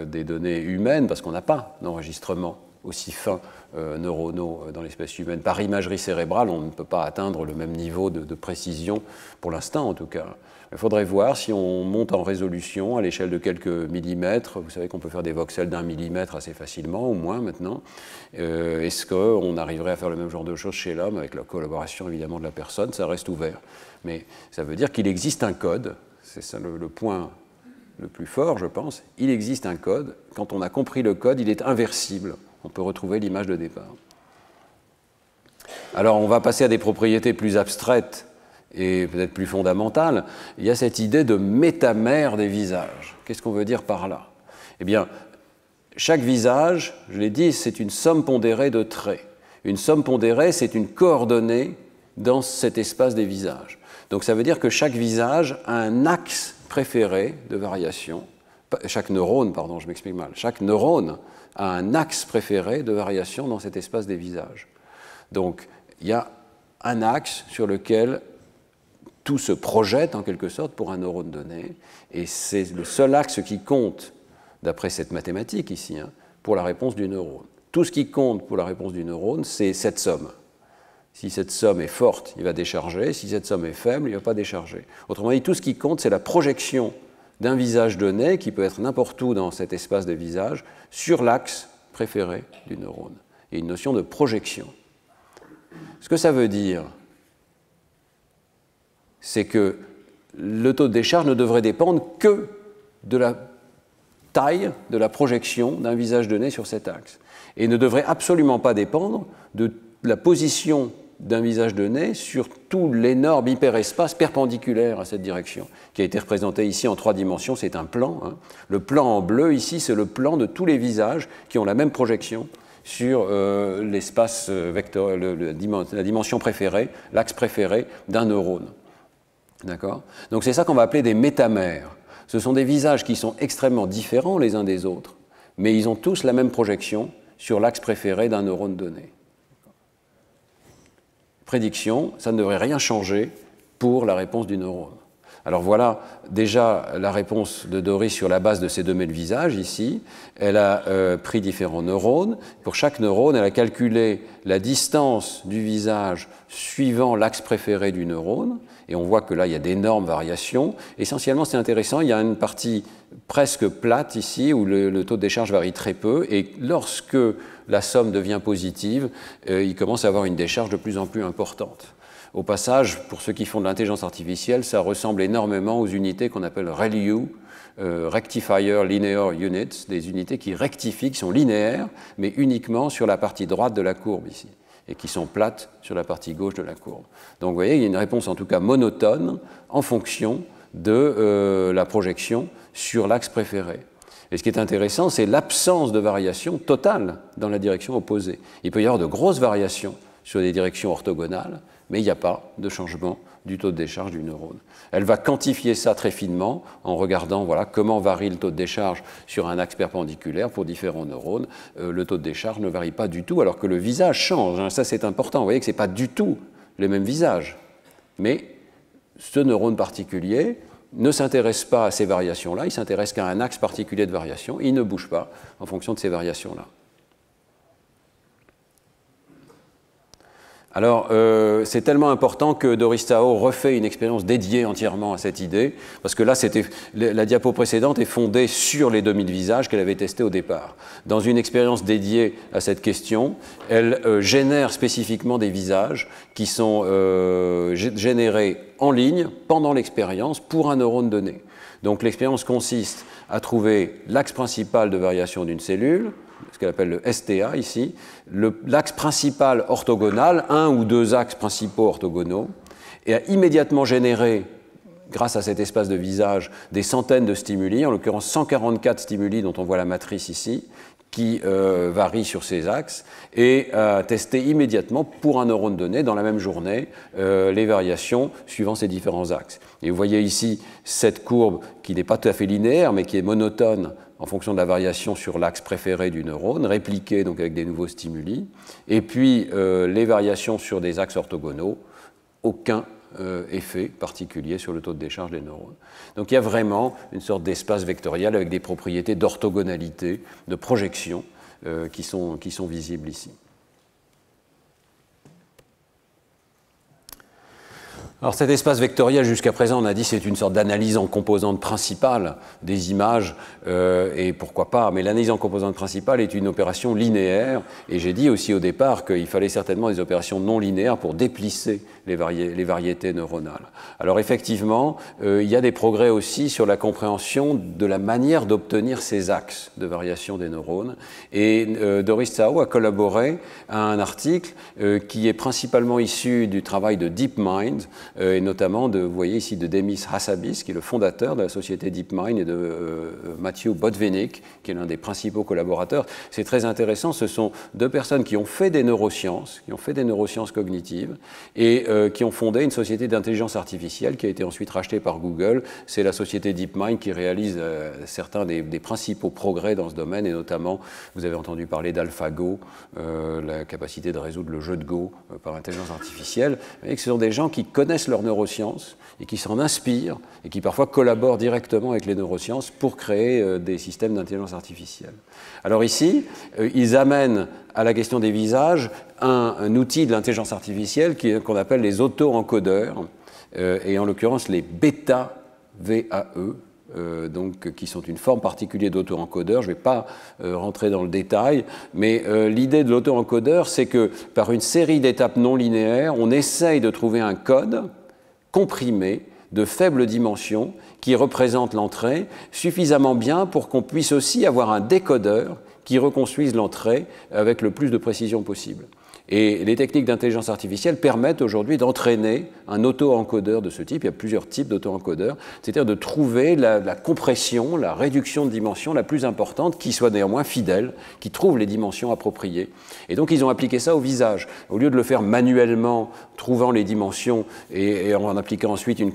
des données humaines, parce qu'on n'a pas d'enregistrement aussi fins neuronaux dans l'espèce humaine. Par imagerie cérébrale, on ne peut pas atteindre le même niveau de précision, pour l'instant en tout cas. Il faudrait voir si on monte en résolution à l'échelle de quelques millimètres. Vous savez qu'on peut faire des voxels d'1 millimètre assez facilement, au moins maintenant. Est-ce qu'on arriverait à faire le même genre de choses chez l'homme, avec la collaboration évidemment de la personne? Ça reste ouvert. Mais ça veut dire qu'il existe un code, c'est ça le point le plus fort, je pense. Il existe un code. Quand on a compris le code, il est inversible. On peut retrouver l'image de départ. Alors, on va passer à des propriétés plus abstraites et peut-être plus fondamentales. Il y a cette idée de métamère des visages. Qu'est-ce qu'on veut dire par là? Eh bien, chaque visage, je l'ai dit, c'est une somme pondérée de traits. Une somme pondérée, c'est une coordonnée dans cet espace des visages. Donc, ça veut dire que chaque visage a un axe préféré de variation. Chaque neurone, pardon, je m'explique mal. Chaque neurone a un axe préféré de variation dans cet espace des visages. Donc, il y a un axe sur lequel tout se projette, en quelque sorte, pour un neurone donné, et c'est le seul axe qui compte, d'après cette mathématique ici, pour la réponse du neurone. Tout ce qui compte pour la réponse du neurone, c'est cette somme. Si cette somme est forte, il va décharger. Si cette somme est faible, il ne va pas décharger. Autrement dit, tout ce qui compte, c'est la projection d'un visage donné, qui peut être n'importe où dans cet espace de visage, sur l'axe préféré du neurone. Il y a une notion de projection. Ce que ça veut dire, c'est que le taux de décharge ne devrait dépendre que de la taille de la projection d'un visage donné sur cet axe, et ne devrait absolument pas dépendre de la position d'un visage donné sur tout l'énorme hyperespace perpendiculaire à cette direction, qui a été représenté ici en 3 dimensions. C'est un plan, hein. Le plan en bleu ici, c'est le plan de tous les visages qui ont la même projection sur l'espace vecteur, la dimension préférée, l'axe préféré d'un neurone. D'accord ? Donc c'est ça qu'on va appeler des métamères. Ce sont des visages qui sont extrêmement différents les uns des autres, mais ils ont tous la même projection sur l'axe préféré d'un neurone donné. Prédiction, ça ne devrait rien changer pour la réponse du neurone. Alors voilà déjà la réponse de Doris sur la base de ces données de visage ici. Elle a pris différents neurones. Pour chaque neurone, elle a calculé la distance du visage suivant l'axe préféré du neurone. Et on voit que là, il y a d'énormes variations. Essentiellement, c'est intéressant, il y a une partie presque plate ici, où le taux de décharge varie très peu. Et lorsque la somme devient positive, il commence à avoir une décharge de plus en plus importante. Au passage, pour ceux qui font de l'intelligence artificielle, ça ressemble énormément aux unités qu'on appelle ReLU, Rectifier Linear Units, des unités qui rectifient, qui sont linéaires, mais uniquement sur la partie droite de la courbe ici, et qui sont plates sur la partie gauche de la courbe. Donc vous voyez, il y a une réponse en tout cas monotone en fonction de la projection sur l'axe préféré. Et ce qui est intéressant, c'est l'absence de variation totale dans la direction opposée. Il peut y avoir de grosses variations sur des directions orthogonales, mais il n'y a pas de changement du taux de décharge du neurone. Elle va quantifier ça très finement en regardant voilà, comment varie le taux de décharge sur un axe perpendiculaire pour différents neurones. Le taux de décharge ne varie pas du tout, alors que le visage change. Hein. Ça, c'est important. Vous voyez que ce n'est pas du tout les mêmes visages. Mais ce neurone particulier ne s'intéresse pas à ces variations-là, il s'intéresse qu'à un axe particulier de variation, et il ne bouge pas en fonction de ces variations-là. Alors, c'est tellement important que Doris Tao refait une expérience dédiée entièrement à cette idée, parce que là, la diapo précédente est fondée sur les 2000 visages qu'elle avait testés au départ. Dans une expérience dédiée à cette question, elle génère spécifiquement des visages qui sont générés en ligne pendant l'expérience pour un neurone donné. Donc, l'expérience consiste à trouver l'axe principal de variation d'une cellule, ce qu'elle appelle le STA ici, l'axe principal orthogonal, un ou deux axes principaux orthogonaux, et a immédiatement généré, grâce à cet espace de visage, des centaines de stimuli, en l'occurrence 144 stimuli dont on voit la matrice ici, qui varient sur ces axes, et a testé immédiatement pour un neurone donné, dans la même journée, les variations suivant ces différents axes. Et vous voyez ici cette courbe qui n'est pas tout à fait linéaire, mais qui est monotone en fonction de la variation sur l'axe préféré du neurone, répliquée donc avec des nouveaux stimuli, et puis les variations sur des axes orthogonaux, aucun effet particulier sur le taux de décharge des neurones. Donc il y a vraiment une sorte d'espace vectoriel avec des propriétés d'orthogonalité, de projection qui sont visibles ici. Alors cet espace vectoriel, jusqu'à présent, on a dit c'est une sorte d'analyse en composantes principales des images, et pourquoi pas, mais l'analyse en composantes principales est une opération linéaire, et j'ai dit aussi au départ qu'il fallait certainement des opérations non linéaires pour déplisser les variétés neuronales. Alors effectivement, il y a des progrès aussi sur la compréhension de la manière d'obtenir ces axes de variation des neurones, et Doris Tao a collaboré à un article qui est principalement issu du travail de DeepMind, et notamment vous voyez ici de Demis Hassabis, qui est le fondateur de la société DeepMind, et de Matthew Botvinnik, qui est l'un des principaux collaborateurs. C'est très intéressant, ce sont deux personnes qui ont fait des neurosciences, cognitives, et qui ont fondé une société d'intelligence artificielle qui a été ensuite rachetée par Google. C'est la société DeepMind qui réalise certains des principaux progrès dans ce domaine, et notamment, vous avez entendu parler d'AlphaGo, la capacité de résoudre le jeu de Go par intelligence artificielle. Vous voyez que ce sont des gens qui connaissent leurs neurosciences et qui s'en inspirent et qui parfois collaborent directement avec les neurosciences pour créer des systèmes d'intelligence artificielle. Alors ici, ils amènent à la question des visages un outil de l'intelligence artificielle qu'on appelle les auto-encodeurs, et en l'occurrence les bêta-VAE, donc, qui sont une forme particulière d'auto-encodeur. Je ne vais pas rentrer dans le détail, mais l'idée de l'auto-encodeur, c'est que par une série d'étapes non linéaires, on essaye de trouver un code comprimés de faibles dimensions qui représentent l'entrée suffisamment bien pour qu'on puisse aussi avoir un décodeur qui reconstruise l'entrée avec le plus de précision possible. Et les techniques d'intelligence artificielle permettent aujourd'hui d'entraîner un auto-encodeur de ce type. Il y a plusieurs types d'auto-encodeurs, c'est-à-dire de trouver la compression, la réduction de dimension la plus importante, qui soit néanmoins fidèle, qui trouve les dimensions appropriées. Et donc ils ont appliqué ça au visage. Au lieu de le faire manuellement, trouvant les dimensions et en appliquant ensuite une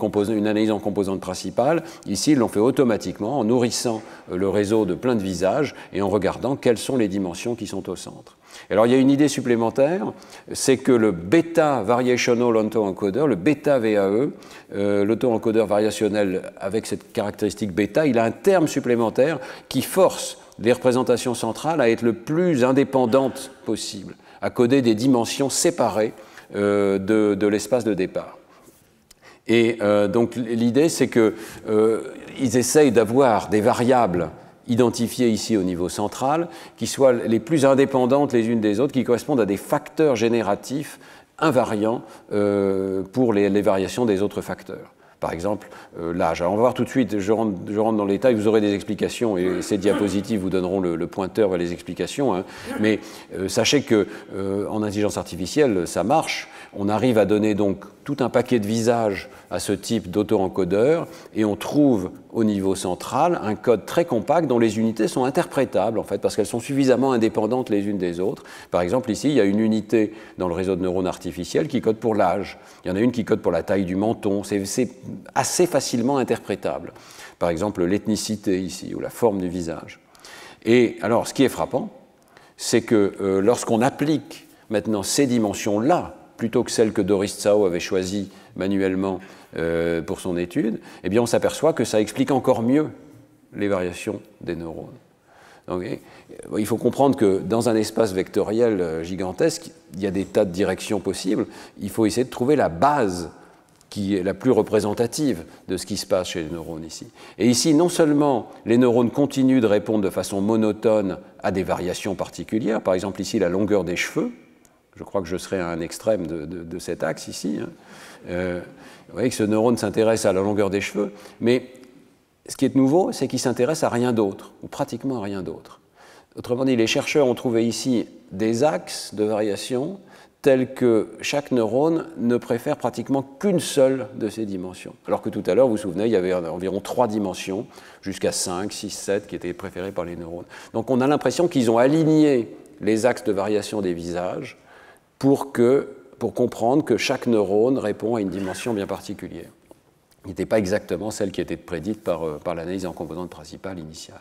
analyse en composantes principales, ici ils l'ont fait automatiquement en nourrissant le réseau de plein de visages et en regardant quelles sont les dimensions qui sont au centre. Alors il y a une idée supplémentaire, c'est que le Beta Variational Auto-Encoder, le Beta VAE, l'auto-encodeur variationnel avec cette caractéristique bêta, il a un terme supplémentaire qui force les représentations centrales à être le plus indépendantes possible, à coder des dimensions séparées de l'espace de départ. Et donc l'idée, c'est qu'ils essayent d'avoir des variables identifiées ici au niveau central, qui soient les plus indépendantes les unes des autres, qui correspondent à des facteurs génératifs invariants pour les variations des autres facteurs. Par exemple, l'âge. Alors on va voir tout de suite, je rentre dans les détails, vous aurez des explications et ces diapositives vous donneront le pointeur vers les explications. Hein. Mais sachez qu'en intelligence artificielle, ça marche. On arrive à donner donc tout un paquet de visages à ce type d'auto-encodeur et on trouve au niveau central un code très compact dont les unités sont interprétables en fait parce qu'elles sont suffisamment indépendantes les unes des autres. Par exemple ici il y a une unité dans le réseau de neurones artificiels qui code pour l'âge. Il y en a une qui code pour la taille du menton. C'est assez facilement interprétable. Par exemple l'ethnicité ici ou la forme du visage. Et alors ce qui est frappant, c'est que lorsqu'on applique maintenant ces dimensions-là plutôt que celles que Doris Tsao avait choisies manuellement pour son étude, eh bien on s'aperçoit que ça explique encore mieux les variations des neurones. Donc, il faut comprendre que dans un espace vectoriel gigantesque, il y a des tas de directions possibles. Il faut essayer de trouver la base qui est la plus représentative de ce qui se passe chez les neurones ici. Et ici, non seulement les neurones continuent de répondre de façon monotone à des variations particulières, par exemple ici la longueur des cheveux, je crois que je serai à un extrême de cet axe ici. Hein. Vous voyez que ce neurone s'intéresse à la longueur des cheveux, mais ce qui est nouveau, c'est qu'il s'intéresse à rien d'autre, ou pratiquement à rien d'autre. Autrement dit, les chercheurs ont trouvé ici des axes de variation tels que chaque neurone ne préfère pratiquement qu'une seule de ces dimensions. Alors que tout à l'heure, vous vous souvenez, il y avait environ 3 dimensions, jusqu'à 5, 6, 7, qui étaient préférées par les neurones. Donc on a l'impression qu'ils ont aligné les axes de variation des visages pour comprendre que chaque neurone répond à une dimension bien particulière. Il n'était pas exactement celle qui était prédite par l'analyse en composantes principales initiale.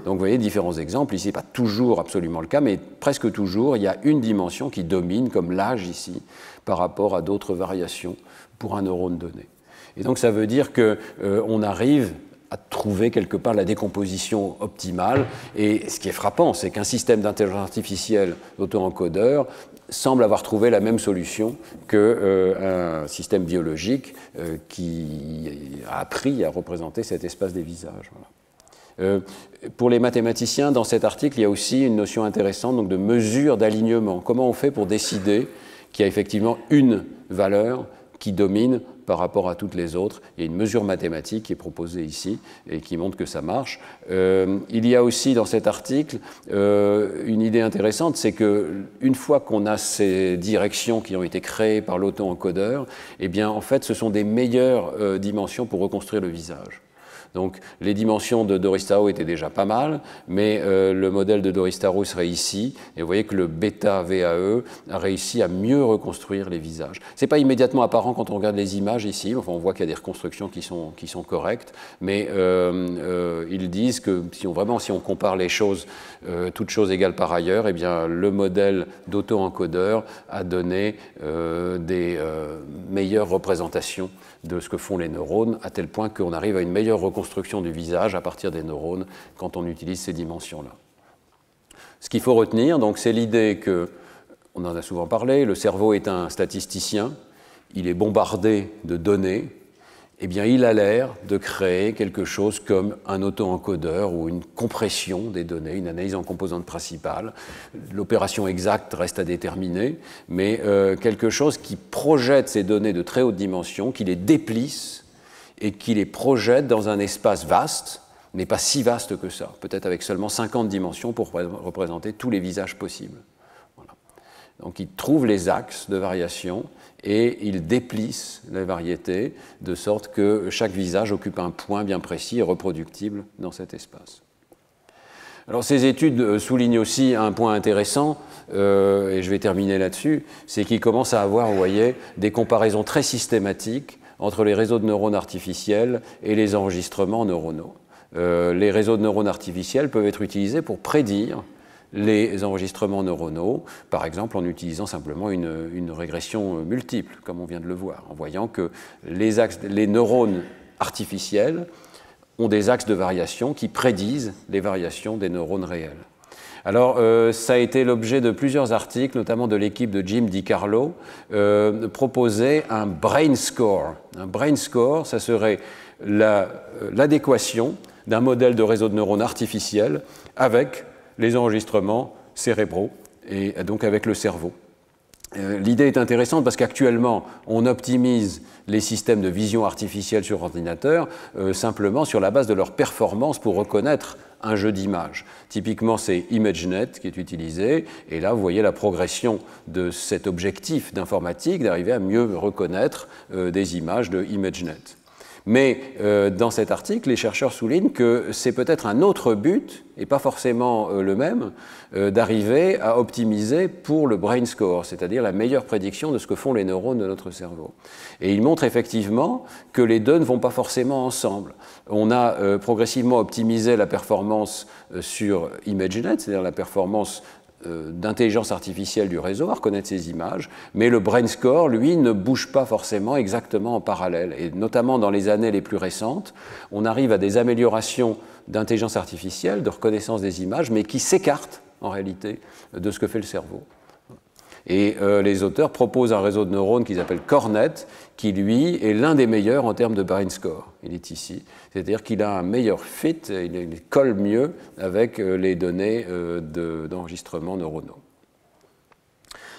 Donc vous voyez différents exemples. Ici, ce n'est pas toujours absolument le cas, mais presque toujours, il y a une dimension qui domine, comme l'âge ici, par rapport à d'autres variations pour un neurone donné. Et donc ça veut dire qu'on arrive à trouver quelque part la décomposition optimale. Et ce qui est frappant, c'est qu'un système d'intelligence artificielle auto-encodeur semble avoir trouvé la même solution qu'un système biologique qui a appris à représenter cet espace des visages. Voilà. Pour les mathématiciens, dans cet article, il y a aussi une notion intéressante donc de mesure d'alignement. Comment on fait pour décider qu'il y a effectivement une valeur qui domine par rapport à toutes les autres? Il y a une mesure mathématique qui est proposée ici et qui montre que ça marche. Il y a aussi dans cet article une idée intéressante, c'est qu'une fois qu'on a ces directions qui ont été créées par l'auto-encodeur, eh bien en fait ce sont des meilleures dimensions pour reconstruire le visage. Donc les dimensions de Doris Tsao étaient déjà pas mal, mais le modèle de Doris Tsao serait ici, et vous voyez que le bêta VAE a réussi à mieux reconstruire les visages. Ce n'est pas immédiatement apparent quand on regarde les images ici, enfin, on voit qu'il y a des reconstructions qui sont correctes, mais ils disent que si on compare les choses, toutes choses égales par ailleurs, eh bien, le modèle d'auto-encodeur a donné des meilleures représentations de ce que font les neurones, à tel point qu'on arrive à une meilleure reconstruction du visage à partir des neurones quand on utilise ces dimensions-là. Ce qu'il faut retenir, donc, c'est l'idée que, on en a souvent parlé, le cerveau est un statisticien, il est bombardé de données, eh bien, il a l'air de créer quelque chose comme un auto-encodeur ou une compression des données, une analyse en composantes principales. L'opération exacte reste à déterminer, mais quelque chose qui projette ces données de très haute dimension, qui les déplisse et qui les projette dans un espace vaste, mais pas si vaste que ça, peut-être avec seulement 50 dimensions pour représenter tous les visages possibles. Voilà. Donc il trouve les axes de variation et il déplisse les variétés de sorte que chaque visage occupe un point bien précis et reproductible dans cet espace. Alors ces études soulignent aussi un point intéressant, et je vais terminer là-dessus, c'est qu'il commence à avoir, vous voyez, des comparaisons très systématiques entre les réseaux de neurones artificiels et les enregistrements neuronaux. Les réseaux de neurones artificiels peuvent être utilisés pour prédire les enregistrements neuronaux, par exemple en utilisant simplement une régression multiple, comme on vient de le voir, en voyant que les neurones artificiels ont des axes de variation qui prédisent les variations des neurones réels. Alors, ça a été l'objet de plusieurs articles, notamment de l'équipe de Jim DiCarlo, proposer un brain score. Un brain score, ça serait l'adéquation d'un modèle de réseau de neurones artificiel avec les enregistrements cérébraux et donc avec le cerveau. L'idée est intéressante parce qu'actuellement, on optimise les systèmes de vision artificielle sur ordinateur simplement sur la base de leur performance pour reconnaître un jeu d'images. Typiquement, c'est ImageNet qui est utilisé, et là, vous voyez la progression de cet objectif d'informatique d'arriver à mieux reconnaître des images de ImageNet. Mais dans cet article, les chercheurs soulignent que c'est peut-être un autre but, et pas forcément le même, d'arriver à optimiser pour le brain score, c'est-à-dire la meilleure prédiction de ce que font les neurones de notre cerveau. Et ils montrent effectivement que les deux ne vont pas forcément ensemble. On a progressivement optimisé la performance sur ImageNet, c'est-à-dire la performance d'intelligence artificielle du réseau à reconnaître ces images, mais le brain score, lui, ne bouge pas forcément exactement en parallèle. Et notamment dans les années les plus récentes, on arrive à des améliorations d'intelligence artificielle, de reconnaissance des images, mais qui s'écartent en réalité de ce que fait le cerveau. Et les auteurs proposent un réseau de neurones qu'ils appellent CORNET, qui lui est l'un des meilleurs en termes de brain score. Il est ici. C'est-à-dire qu'il a un meilleur fit, il colle mieux avec les données d'enregistrement neuronaux.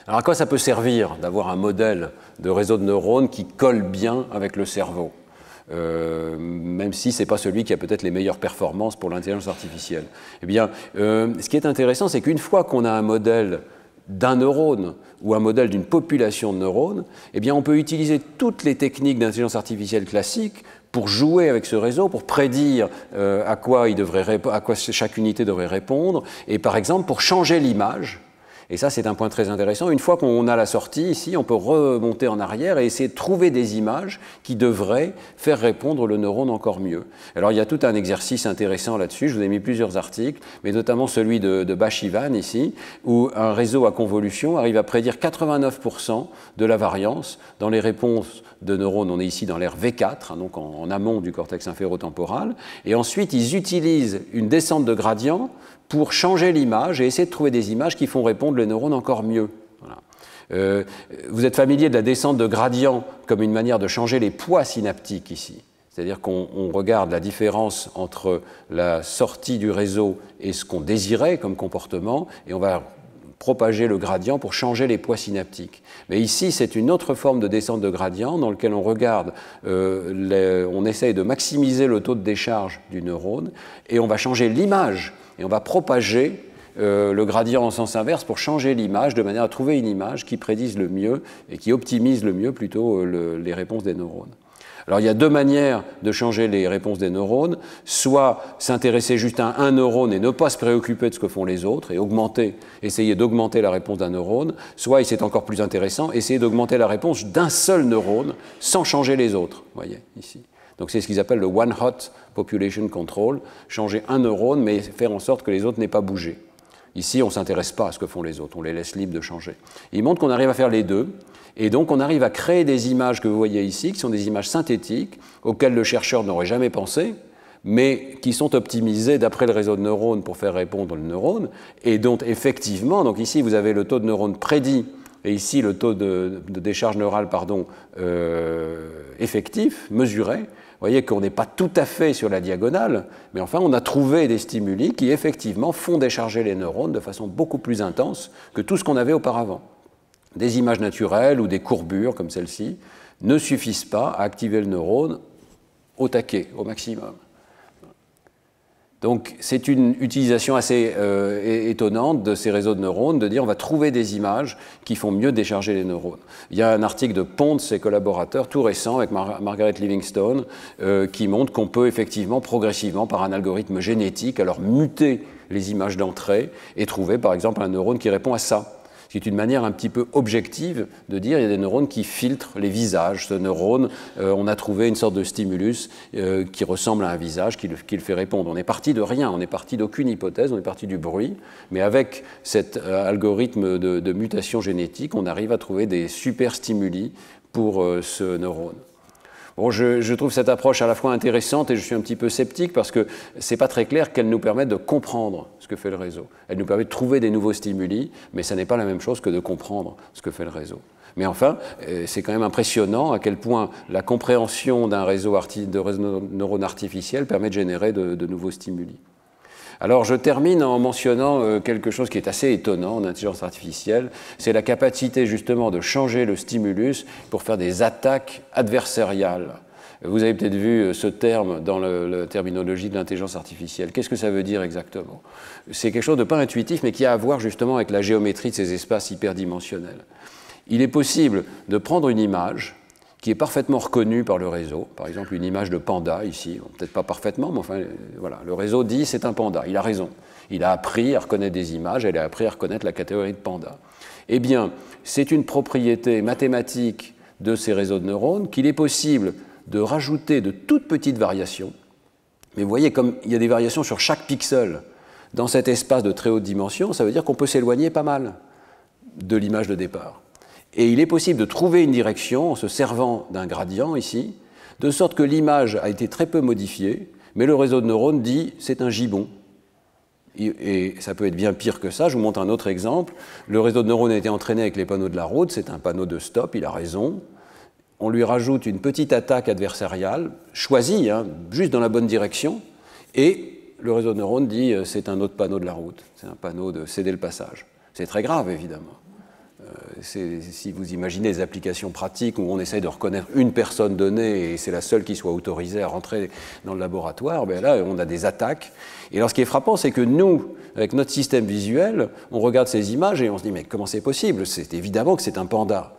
Alors à quoi ça peut servir d'avoir un modèle de réseau de neurones qui colle bien avec le cerveau, même si ce n'est pas celui qui a peut-être les meilleures performances pour l'intelligence artificielle? Eh bien, ce qui est intéressant, c'est qu'une fois qu'on a un modèle d'un neurone ou un modèle d'une population de neurones, eh bien on peut utiliser toutes les techniques d'intelligence artificielle classique pour jouer avec ce réseau, pour prédire à quoi chaque unité devrait répondre, et par exemple pour changer l'image. Et ça, c'est un point très intéressant. Une fois qu'on a la sortie ici, on peut remonter en arrière et essayer de trouver des images qui devraient faire répondre le neurone encore mieux. Alors, il y a tout un exercice intéressant là-dessus. Je vous ai mis plusieurs articles, mais notamment celui de Bashivan ici, où un réseau à convolution arrive à prédire 89% de la variance dans les réponses de neurones. On est ici dans l'ère V4, donc en amont du cortex inférotemporal. Et ensuite, ils utilisent une descente de gradient pour changer l'image et essayer de trouver des images qui font répondre les neurones encore mieux. Voilà. Vous êtes familier de la descente de gradient comme une manière de changer les poids synaptiques ici. C'est-à-dire qu'on regarde la différence entre la sortie du réseau et ce qu'on désirait comme comportement, et on va propager le gradient pour changer les poids synaptiques. Mais ici, c'est une autre forme de descente de gradient dans laquelle on regarde, on essaye de maximiser le taux de décharge du neurone, et on va changer l'image, et on va propager le gradient en sens inverse pour changer l'image, de manière à trouver une image qui prédise le mieux, et qui optimise le mieux plutôt les réponses des neurones. Alors il y a deux manières de changer les réponses des neurones, soit s'intéresser juste à un neurone et ne pas se préoccuper de ce que font les autres et essayer d'augmenter la réponse d'un neurone, soit, et c'est encore plus intéressant, essayer d'augmenter la réponse d'un seul neurone sans changer les autres, vous voyez, ici. Donc c'est ce qu'ils appellent le one-hot population control, changer un neurone mais faire en sorte que les autres n'aient pas bougé. Ici, on ne s'intéresse pas à ce que font les autres, on les laisse libres de changer. Ils montrent qu'on arrive à faire les deux, et donc on arrive à créer des images que vous voyez ici, qui sont des images synthétiques, auxquelles le chercheur n'aurait jamais pensé, mais qui sont optimisées d'après le réseau de neurones pour faire répondre le neurone, et dont effectivement, donc ici vous avez le taux de neurones prédit et ici le taux de décharge neurale effectif, mesuré. Vous voyez qu'on n'est pas tout à fait sur la diagonale, mais enfin on a trouvé des stimuli qui effectivement font décharger les neurones de façon beaucoup plus intense que tout ce qu'on avait auparavant. Des images naturelles ou des courbures comme celle-ci ne suffisent pas à activer le neurone au taquet, au maximum. Donc c'est une utilisation assez étonnante de ces réseaux de neurones, de dire on va trouver des images qui font mieux décharger les neurones. Il y a un article de Pont, de ses collaborateurs, tout récent, avec Margaret Livingstone, qui montre qu'on peut effectivement, progressivement, par un algorithme génétique, alors muter les images d'entrée et trouver par exemple un neurone qui répond à ça. C'est une manière un petit peu objective de dire qu'il y a des neurones qui filtrent les visages. Ce neurone, on a trouvé une sorte de stimulus qui ressemble à un visage, qui le fait répondre. On est parti de rien, on est parti d'aucune hypothèse, on est parti du bruit, mais avec cet algorithme de mutation génétique, on arrive à trouver des super stimuli pour ce neurone. Bon, je trouve cette approche à la fois intéressante et je suis un petit peu sceptique parce que ce n'est pas très clair qu'elle nous permette de comprendre ce que fait le réseau. Elle nous permet de trouver des nouveaux stimuli, mais ça n'est pas la même chose que de comprendre ce que fait le réseau. Mais enfin, c'est quand même impressionnant à quel point la compréhension d'un réseau de neurones artificiels permet de générer de nouveaux stimuli. Alors je termine en mentionnant quelque chose qui est assez étonnant en intelligence artificielle, c'est la capacité justement de changer le stimulus pour faire des attaques adversariales. Vous avez peut-être vu ce terme dans la terminologie de l'intelligence artificielle. Qu'est-ce que ça veut dire exactement? C'est quelque chose de pas intuitif, mais qui a à voir justement avec la géométrie de ces espaces hyperdimensionnels. Il est possible de prendre une image qui est parfaitement reconnue par le réseau, par exemple une image de panda ici, peut-être pas parfaitement, mais enfin voilà, le réseau dit c'est un panda, il a raison. Il a appris à reconnaître des images, il a appris à reconnaître la catégorie de panda. Eh bien, c'est une propriété mathématique de ces réseaux de neurones qu'il est possible de rajouter de toutes petites variations, mais vous voyez comme il y a des variations sur chaque pixel dans cet espace de très haute dimension, ça veut dire qu'on peut s'éloigner pas mal de l'image de départ. Et il est possible de trouver une direction en se servant d'un gradient ici, de sorte que l'image a été très peu modifiée, mais le réseau de neurones dit c'est un gibbon. Et ça peut être bien pire que ça. Je vous montre un autre exemple. Le réseau de neurones a été entraîné avec les panneaux de la route, c'est un panneau de stop, il a raison. On lui rajoute une petite attaque adversariale, choisie, hein, juste dans la bonne direction, et le réseau de neurones dit c'est un autre panneau de la route, c'est un panneau de céder le passage. C'est très grave, évidemment. Si vous imaginez des applications pratiques où on essaye de reconnaître une personne donnée et c'est la seule qui soit autorisée à rentrer dans le laboratoire, ben là, on a des attaques. Et alors, ce qui est frappant, c'est que nous, avec notre système visuel, on regarde ces images et on se dit, mais comment c'est possible? C'est évidemment que c'est un panda.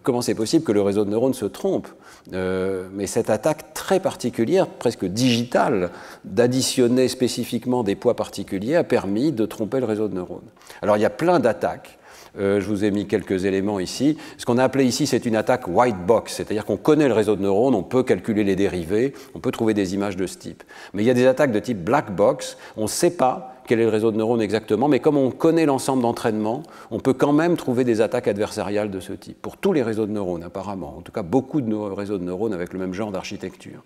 Comment c'est possible que le réseau de neurones se trompe? Mais cette attaque très particulière, presque digitale, d'additionner spécifiquement des poids particuliers, a permis de tromper le réseau de neurones. Alors, il y a plein d'attaques. Je vous ai mis quelques éléments ici. Ce qu'on a appelé ici, c'est une attaque white box, c'est-à-dire qu'on connaît le réseau de neurones, on peut calculer les dérivés, on peut trouver des images de ce type. Mais il y a des attaques de type black box, on ne sait pas quel est le réseau de neurones exactement, mais comme on connaît l'ensemble d'entraînement, on peut quand même trouver des attaques adversariales de ce type, pour tous les réseaux de neurones apparemment, en tout cas beaucoup de réseaux de neurones avec le même genre d'architecture.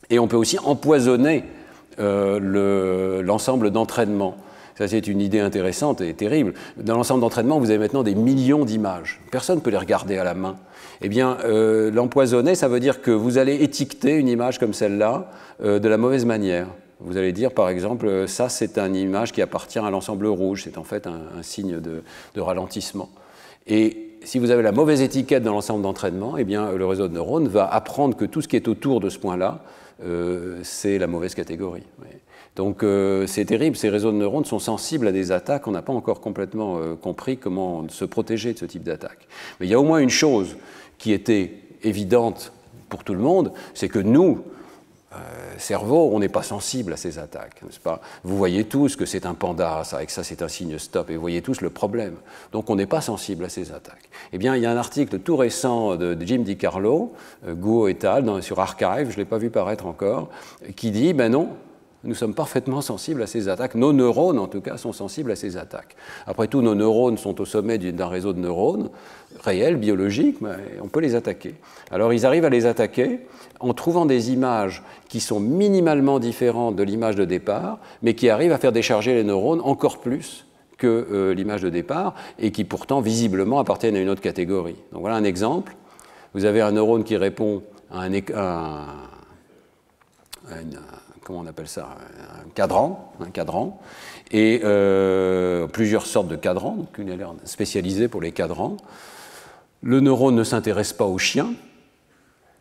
Et on peut aussi empoisonner l'ensemble d'entraînement. Ça, c'est une idée intéressante et terrible. Dans l'ensemble d'entraînement, vous avez maintenant des millions d'images. Personne ne peut les regarder à la main. Eh bien, l'empoisonner, ça veut dire que vous allez étiqueter une image comme celle-là de la mauvaise manière. Vous allez dire, par exemple, ça, c'est une image qui appartient à l'ensemble rouge. C'est en fait un signe de ralentissement. Et si vous avez la mauvaise étiquette dans l'ensemble d'entraînement, eh bien, le réseau de neurones va apprendre que tout ce qui est autour de ce point-là, c'est la mauvaise catégorie. Oui. Donc c'est terrible, ces réseaux de neurones sont sensibles à des attaques, on n'a pas encore complètement compris comment se protéger de ce type d'attaque. Mais il y a au moins une chose qui était évidente pour tout le monde, c'est que nous, cerveau, on n'est pas sensible à ces attaques, n'est-ce pas? Vous voyez tous que c'est un panda, ça, et que ça c'est un signe stop, et vous voyez tous le problème. Donc on n'est pas sensible à ces attaques. Eh bien, il y a un article tout récent de Jim DiCarlo, Guo et al., sur Archive, je ne l'ai pas vu paraître encore, qui dit, ben non, nous sommes parfaitement sensibles à ces attaques. Nos neurones, en tout cas, sont sensibles à ces attaques. Après tout, nos neurones sont au sommet d'un réseau de neurones réels, biologiques, mais on peut les attaquer. Alors, ils arrivent à les attaquer en trouvant des images qui sont minimalement différentes de l'image de départ, mais qui arrivent à faire décharger les neurones encore plus que l'image de départ et qui pourtant visiblement appartiennent à une autre catégorie. Donc voilà un exemple. Vous avez un neurone qui répond à comment on appelle ça, un cadran, et plusieurs sortes de cadrans, donc une LR spécialisée pour les cadrans. Le neurone ne s'intéresse pas au chien,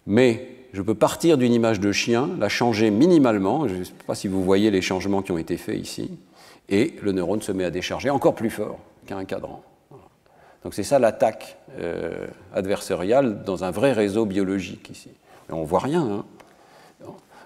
mais je peux partir d'une image de chien, la changer minimalement, je ne sais pas si vous voyez les changements qui ont été faits ici, et le neurone se met à décharger encore plus fort qu'un cadran. Voilà. Donc c'est ça l'attaque adversariale dans un vrai réseau biologique ici. Mais on ne voit rien. Hein.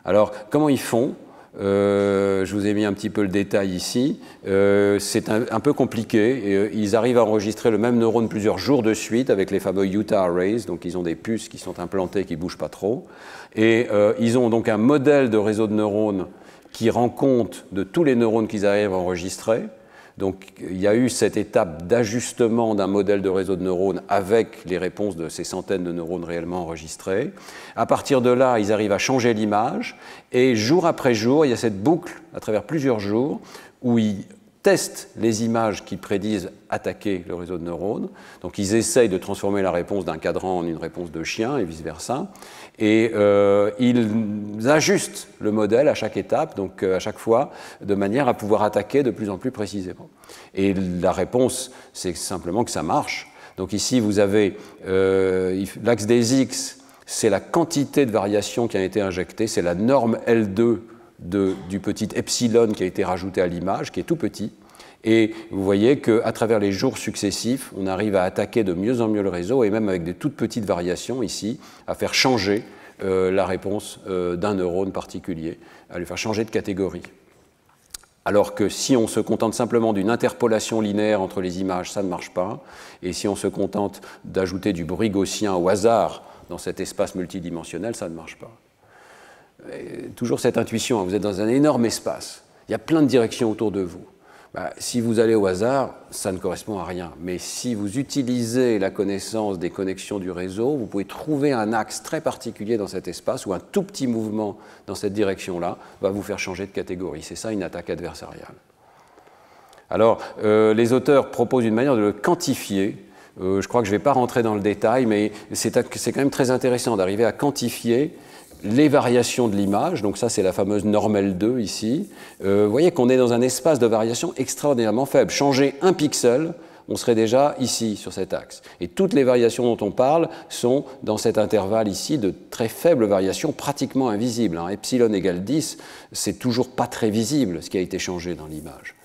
Alors, comment ils font? Je vous ai mis un petit peu le détail ici. C'est un peu compliqué. Ils arrivent à enregistrer le même neurone plusieurs jours de suite avec les fameux Utah Arrays. Donc, ils ont des puces qui sont implantées, qui ne bougent pas trop. Et ils ont donc un modèle de réseau de neurones qui rend compte de tous les neurones qu'ils arrivent à enregistrer. Donc, il y a eu cette étape d'ajustement d'un modèle de réseau de neurones avec les réponses de ces centaines de neurones réellement enregistrés. À partir de là, ils arrivent à changer l'image. Et jour après jour, il y a cette boucle, à travers plusieurs jours, où ils testent les images qui prédisent attaquer le réseau de neurones. Donc, ils essayent de transformer la réponse d'un cadran en une réponse de chien et vice-versa. Et ils ajustent le modèle à chaque étape, donc à chaque fois, de manière à pouvoir attaquer de plus en plus précisément. Et la réponse, c'est simplement que ça marche. Donc ici, vous avez l'axe des X, c'est la quantité de variation qui a été injectée, c'est la norme L2 du petit epsilon qui a été rajouté à l'image, qui est tout petit. Et vous voyez qu'à travers les jours successifs, on arrive à attaquer de mieux en mieux le réseau, et même avec des toutes petites variations ici, à faire changer la réponse d'un neurone particulier, à lui faire changer de catégorie. Alors que si on se contente simplement d'une interpolation linéaire entre les images, ça ne marche pas. Et si on se contente d'ajouter du bruit gaussien au hasard dans cet espace multidimensionnel, ça ne marche pas. Et toujours cette intuition, vous êtes dans un énorme espace, il y a plein de directions autour de vous. Si vous allez au hasard, ça ne correspond à rien. Mais si vous utilisez la connaissance des connexions du réseau, vous pouvez trouver un axe très particulier dans cet espace où un tout petit mouvement dans cette direction-là va vous faire changer de catégorie. C'est ça une attaque adversariale. Alors, les auteurs proposent une manière de le quantifier. Je crois que je ne vais pas rentrer dans le détail, mais c'est quand même très intéressant d'arriver à quantifier les variations de l'image, donc ça c'est la fameuse norme L2 ici. Vous voyez qu'on est dans un espace de variation extraordinairement faible. Changer un pixel, on serait déjà ici, sur cet axe. Et toutes les variations dont on parle sont dans cet intervalle ici de très faibles variations, pratiquement invisibles. Epsilon égale 10, c'est toujours pas très visible ce qui a été changé dans l'image.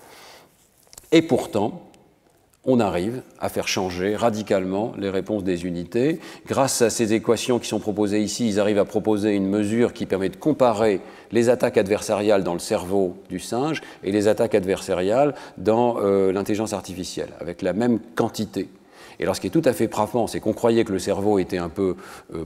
Et pourtant, on arrive à faire changer radicalement les réponses des unités. Grâce à ces équations qui sont proposées ici, ils arrivent à proposer une mesure qui permet de comparer les attaques adversariales dans le cerveau du singe et les attaques adversariales dans l'intelligence artificielle, avec la même quantité. Et alors, ce qui est tout à fait frappant, c'est qu'on croyait que le cerveau était un peu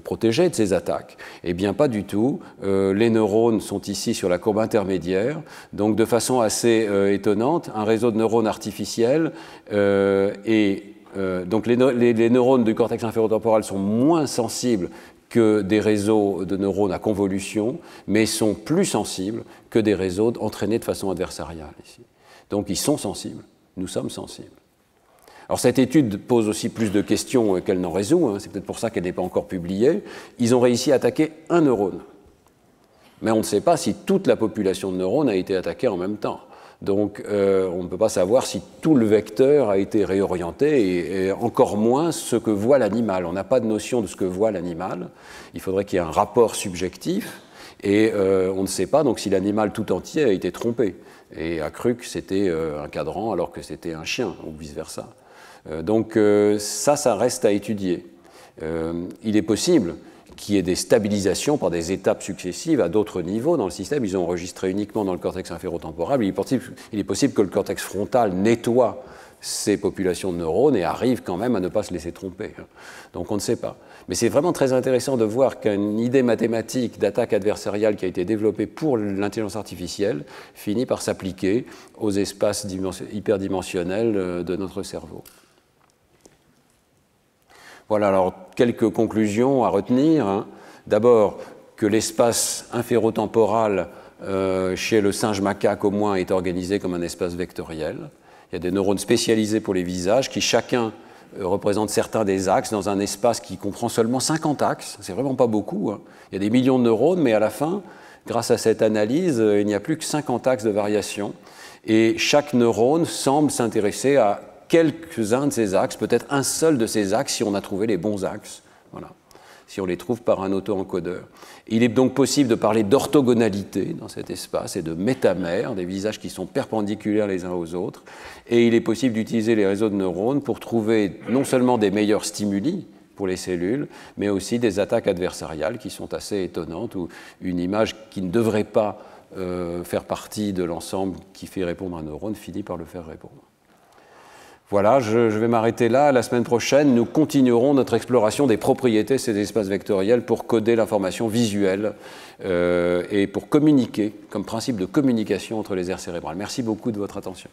protégé de ces attaques. Eh bien, pas du tout. Les neurones sont ici sur la courbe intermédiaire. Donc, de façon assez étonnante, un réseau de neurones artificiels donc les neurones du cortex inférotemporal sont moins sensibles que des réseaux de neurones à convolution, mais sont plus sensibles que des réseaux entraînés de façon adversariale ici. Donc, ils sont sensibles. Nous sommes sensibles. Alors cette étude pose aussi plus de questions qu'elle n'en résout, c'est peut-être pour ça qu'elle n'est pas encore publiée. Ils ont réussi à attaquer un neurone. Mais on ne sait pas si toute la population de neurones a été attaquée en même temps. Donc on ne peut pas savoir si tout le vecteur a été réorienté et encore moins ce que voit l'animal. On n'a pas de notion de ce que voit l'animal. Il faudrait qu'il y ait un rapport subjectif et on ne sait pas donc si l'animal tout entier a été trompé et a cru que c'était un cadran alors que c'était un chien ou vice-versa. Donc ça reste à étudier. Il est possible qu'il y ait des stabilisations par des étapes successives à d'autres niveaux dans le système. Ils ont enregistré uniquement dans le cortex inférotemporal. Il est possible que le cortex frontal nettoie ces populations de neurones et arrive quand même à ne pas se laisser tromper. Donc on ne sait pas. Mais c'est vraiment très intéressant de voir qu'une idée mathématique d'attaque adversariale qui a été développée pour l'intelligence artificielle finit par s'appliquer aux espaces hyperdimensionnels de notre cerveau. Voilà, alors quelques conclusions à retenir. D'abord, que l'espace inférotemporal chez le singe macaque au moins est organisé comme un espace vectoriel. Il y a des neurones spécialisés pour les visages qui chacun représente certains des axes dans un espace qui comprend seulement 50 axes. C'est vraiment pas beaucoup, hein. Il y a des millions de neurones, mais à la fin, grâce à cette analyse, il n'y a plus que 50 axes de variation. Et chaque neurone semble s'intéresser à quelques-uns de ces axes, peut-être un seul de ces axes si on a trouvé les bons axes. Voilà. Si on les trouve par un auto-encodeur. Il est donc possible de parler d'orthogonalité dans cet espace et de métamères, des visages qui sont perpendiculaires les uns aux autres. Et il est possible d'utiliser les réseaux de neurones pour trouver non seulement des meilleurs stimuli pour les cellules, mais aussi des attaques adversariales qui sont assez étonnantes, ou une image qui ne devrait pas faire partie de l'ensemble qui fait répondre un neurone finit par le faire répondre. Voilà, je vais m'arrêter là. La semaine prochaine, nous continuerons notre exploration des propriétés de ces espaces vectoriels pour coder l'information visuelle et pour communiquer, comme principe de communication entre les aires cérébrales. Merci beaucoup de votre attention.